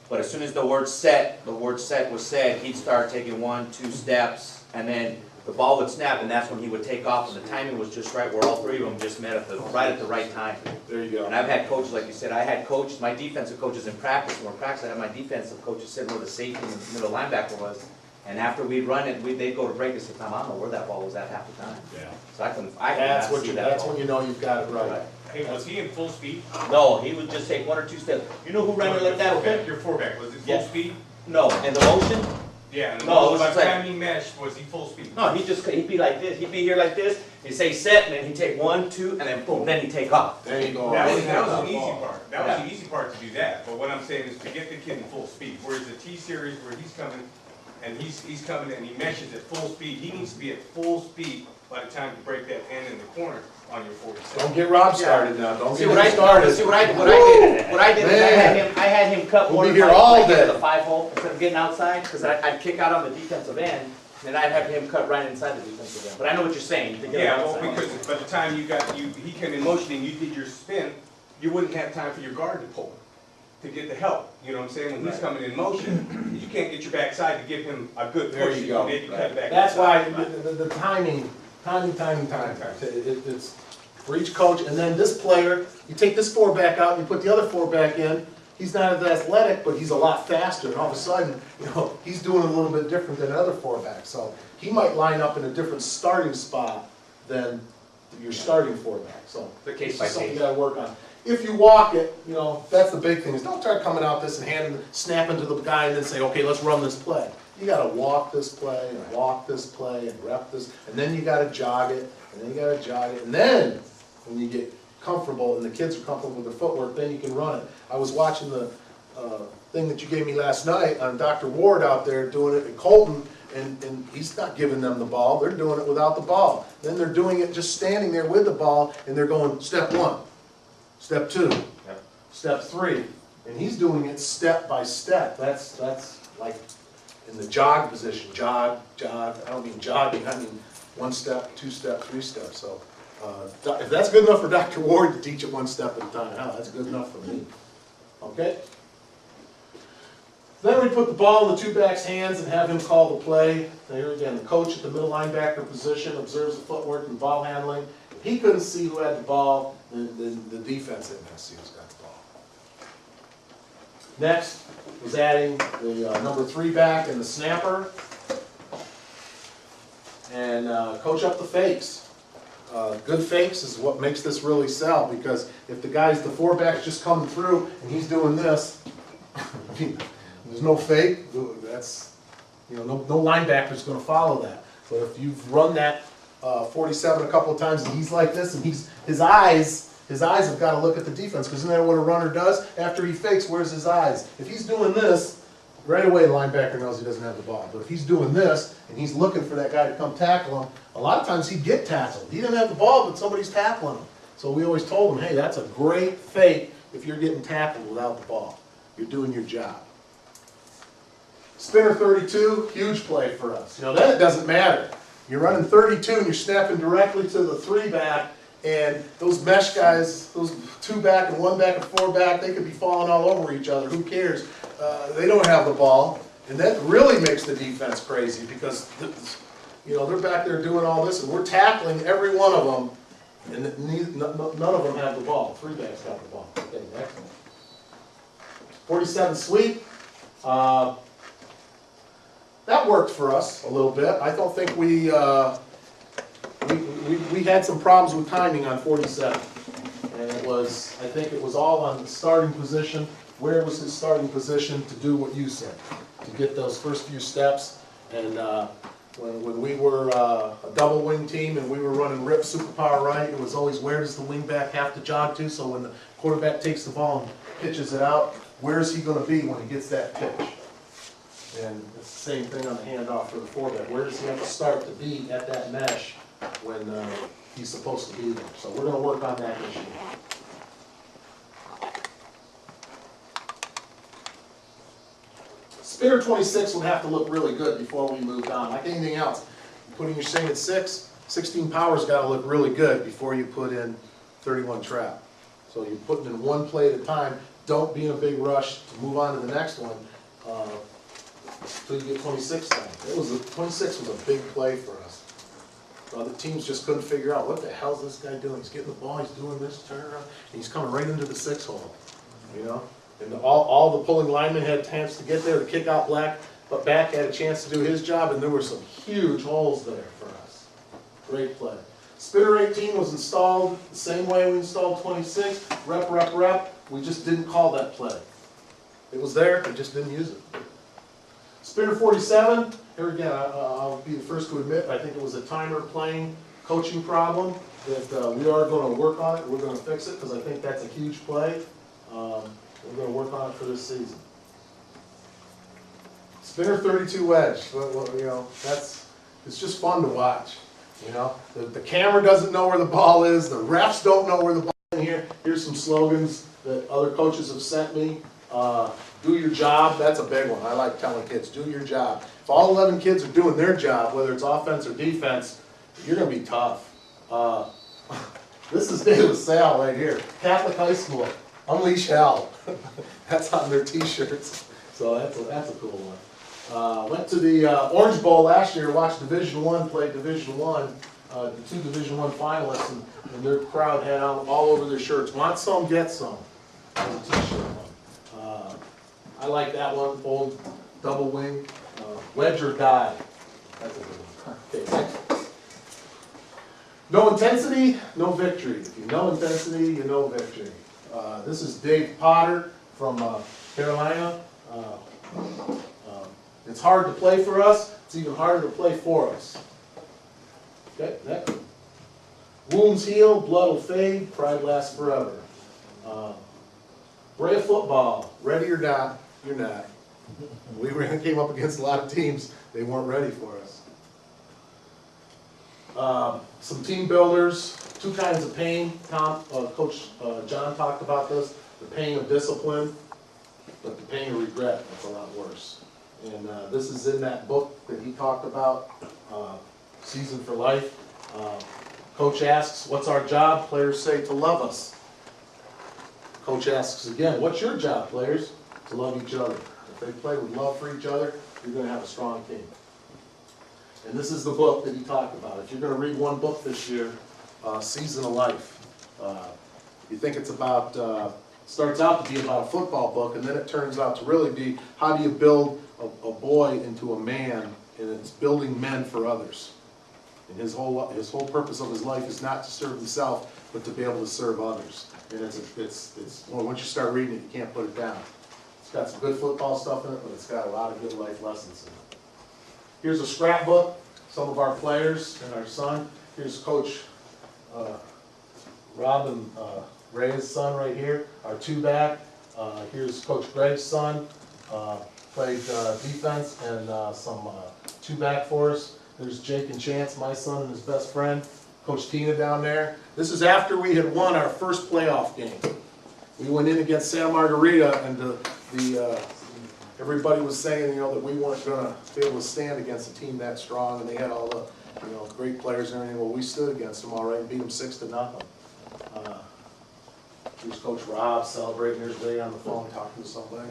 But as soon as the word set was said, he'd start taking 1, 2 steps, and then the ball would snap, and that's when he would take off, and the timing was just right, where all 3 of them just met right at the right time. There you go. And I've had coaches, like you said, I had coaches, my defensive coaches in practice, when practice I had my defensive coaches sitting where the safety and the middle linebacker was, and after we'd run it, they'd go to break and say, Tom, I don't know where that ball was at half the time. Yeah. So I couldn't That's see that that's ball. when you know you've got it right. Hey, was he in full speed? No, he would just take 1 or 2 steps. You know who ran it like that? Your 4 back, was it full Yeah. speed? No, in the motion? Yeah, and No, it was by just the like- time he meshed, was he full speed? No, he'd be like this, he'd be here like this, he'd say set, and then he'd take 1, 2, and then boom, then he'd take off. There you go. That was the Yeah. easy part. That was the easy part to do that. But what I'm saying is to get the kid in full speed. Whereas the T series where he's coming and he's coming and he meshes at full speed, he needs to be at full speed by the time you break that end in the corner on your 47. Don't get Rob started now, don't See get what him started. what I did is Man. I had him cut We'll one be of here my all like, day. the 5-hole instead of getting outside, because I'd kick out on the defensive end, and I'd have him cut right inside the defensive end. But I know what you're saying, to get Yeah, him well, outside. because by the time he came in motion and you did your spin, you wouldn't have time for your guard to pull to get the help. You know what I'm saying? When he's Right. coming in motion, you can't get your backside to give him a good There push. you go. Maybe cut it back. That's why inside. the timing. It's for each coach, and then this player, you take this 4-back out, and you put the other 4-back in. He's not as athletic, but he's a lot faster, and all of a sudden, he's doing a little bit different than the other 4-back. So he might line up in a different starting spot than your starting 4-back. So The case it's by just something case. you gotta work on. If you walk it, that's the big thing, is don't try coming out this and snapping to the guy and then say, okay, let's run this play. You gotta walk this play, and walk this play, and rep this, and then you gotta jog it, and then you gotta jog it, and then, when you get comfortable, and the kids are comfortable with their footwork, then you can run it. I was watching the thing that you gave me last night on Dr. Ward out there doing it in Colton, and he's not giving them the ball, they're doing it without the ball. Then they're doing it just standing there with the ball, and they're going, step 1, step 2, step 3, and he's doing it step by step. That's like in the jog position, jog. I don't mean jogging, I mean 1 step, 2 step, 3 steps. So if that's good enough for Dr. Ward to teach it 1 step at a time, that's good enough for me. Okay? Then we put the ball in the 2-back's hands and have him call the play. There again, the coach at the middle linebacker position observes the footwork and ball handling. If he couldn't see who had the ball, then the defense didn't have to see who's got the ball. Next was adding the number 3-back and the snapper. And coach up the fakes. Good fakes is what makes this really sell, because if the 4-back's just coming through and he's doing this, there's no fake, that's, no linebacker's going to follow that. But if you've run that 47 a couple of times and he's like this, and his eyes have got to look at the defense, because isn't that what a runner does? After he fakes, where's his eyes? If he's doing this, right away the linebacker knows he doesn't have the ball. But if he's doing this, and he's looking for that guy to come tackle him, a lot of times he'd get tackled. He didn't have the ball, but somebody's tackling him. So we always told him, hey, that's a great fake if you're getting tackled without the ball. You're doing your job. Spinner 32, huge play for us. Then it doesn't matter. You're running 32 and you're snapping directly to the 3-back, and those mesh guys, those 2-back and 1-back and 4-back, they could be falling all over each other. Who cares? They don't have the ball, and that really makes the defense crazy, because they're back there doing all this, and we're tackling every one of them, and none of them have the ball. 3-back's got the ball. Okay, excellent. 47 sweep. That worked for us a little bit. I don't think we had some problems with timing on 47. And I think it was all on the starting position. Where was his starting position to do what you said, to get those first few steps? And when we were a double wing team and we were running rip superpower right, it was always, where does the wingback have to jog to? So when the quarterback takes the ball and pitches it out, where is he going to be when he gets that pitch? And it's the same thing on the handoff for the 4-back. Where does he have to start to be at that mesh when he's supposed to be there? So we're going to work on that issue. Spinner 26 would have to look really good before we moved on. Like anything else, putting your string at 6, 16 power's got to look really good before you put in 31 trap. So you're putting in 1 play at a time. Don't be in a big rush to move on to the next one until you get 26 down. 26 was a big play for us. Other teams just couldn't figure out, what the hell is this guy doing? He's getting the ball, he's doing this, turn around, and he's coming right into the 6 hole. And all the pulling linemen had a chance to get there. The kick out but back had a chance to do his job, and there were some huge holes there for us. Great play. Spinner 18 was installed the same way we installed 26. Rep, rep, rep. We just didn't call that play. It was there, we just didn't use it. Spinner 47, here again, I'll be the first to admit, I think it was a timer playing coaching problem that we are going to work on it. We're going to fix it, because I think that's a huge play. We're going to work on it for this season. Spinner 32 wedge. Well, it's just fun to watch. You know, the camera doesn't know where the ball is, the refs don't know where the ball is. Here's some slogans that other coaches have sent me. Do your job, that's a big one. I like telling kids, do your job. If all 11 kids are doing their job, whether it's offense or defense, you're gonna be tough. This is David LaSalle right here, Catholic High School, unleash hell. That's on their t-shirts, so that's a cool one. Went to the Orange Bowl last year, watched Division I play Division I, the 2 Division I finalists, and their crowd had on all over their shirts, want some, get some. That was a t-shirt one. I like that one, old double wing, wedge or die. That's a good one. Okay, next. No intensity, no victory. If you know intensity, you know victory. This is Dave Potter from Carolina. It's hard to play for us. It's even harder to play for us. Okay, next. Wounds heal, blood will fade, pride lasts forever. Brea football, ready or not, you're not. We came up against a lot of teams, they weren't ready for us. Some team builders, 2 kinds of pain. Coach John talked about this, the pain of discipline, but the pain of regret, that's a lot worse. And this is in that book that he talked about, Season for Life. Coach asks, what's our job? Players say, to love us. Coach asks again, what's your job, players? To love each other. If they play with love for each other, you're going to have a strong team. And this is the book that he talked about. If you're going to read one book this year, Season of Life. You think it's about, starts out to be about a football book, and then it turns out to really be how do you build a boy into a man, and it's building men for others. And his whole purpose of his life is not to serve himself, but to be able to serve others. And well, once you start reading it, you can't put it down. It's got some good football stuff in it, but it's got a lot of good life lessons in it. Here's a scrapbook, some of our players and our son. Here's Coach Rob and Ray's son right here, our 2-back. Here's Coach Greg's son, played defense and some 2-back for us. There's Jake and Chance, my son and his best friend. Coach Tina down there. This is after we had won our first playoff game. We went in against Santa Margarita, and everybody was saying, that we weren't going to be able to stand against a team that strong, and they had all the, great players and everything. Well, we stood against them all right and beat them 6-0. Here's Coach Rob celebrating. There's Ray on the phone talking to somebody.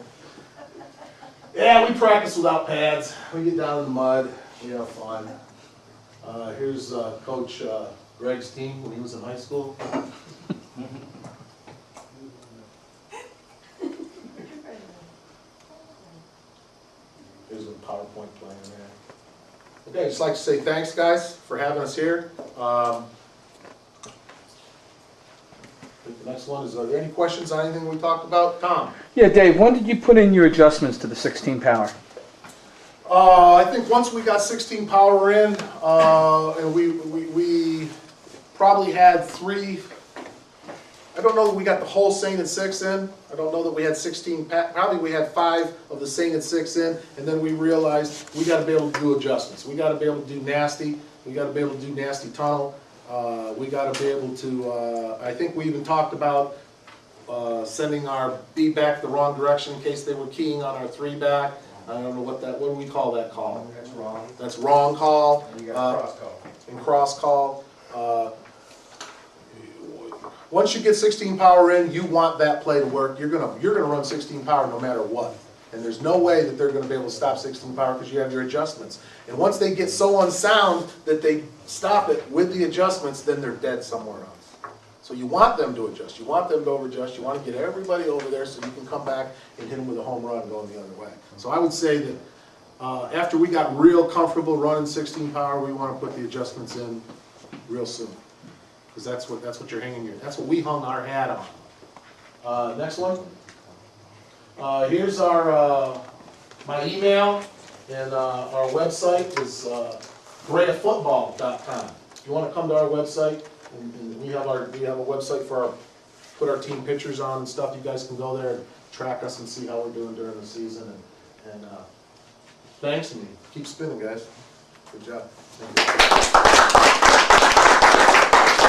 Yeah, we practice without pads. We get down in the mud. We have fun. Here's Coach Greg's team when he was in high school. Here's a PowerPoint plan there. Okay, I'd just like to say thanks, guys, for having us here. I think the next one is, are there any questions on anything we talked about? Tom? Yeah, Dave, when did you put in your adjustments to the 16 power? I think once we got 16 power in, and we probably had 3, I don't know that we got the whole Saint at 6 in. I don't know that we had 16, probably we had 5 of the Saint at 6 in, and then we realized we got to be able to do adjustments. We got to be able to do nasty. We got to be able to do nasty tunnel. We got to be able to, I think we even talked about sending our B back the wrong direction in case they were keying on our 3-back. I don't know what do we call that call? That's wrong. That's wrong call. And you got a cross call. And cross call. Once you get 16 power in, you want that play to work. You're gonna run 16 power no matter what. And there's no way that they're gonna be able to stop 16 power because you have your adjustments. And once they get so unsound that they stop it with the adjustments, then they're dead somewhere else. So you want them to adjust. You want them to over-adjust. You want to get everybody over there so you can come back and hit them with a home run going the other way. So I would say that after we got real comfortable running 16 power, we want to put the adjustments in real soon. Because that's what you're hanging your, that's what we hung our hat on. Next one. Here's our my email, and our website is greatfootball.com. If you want to come to our website, and we have a website for put our team pictures on and stuff. You guys can go there and track us and see how we're doing during the season. And thanks, and keep spinning, guys. Good job. Thank you.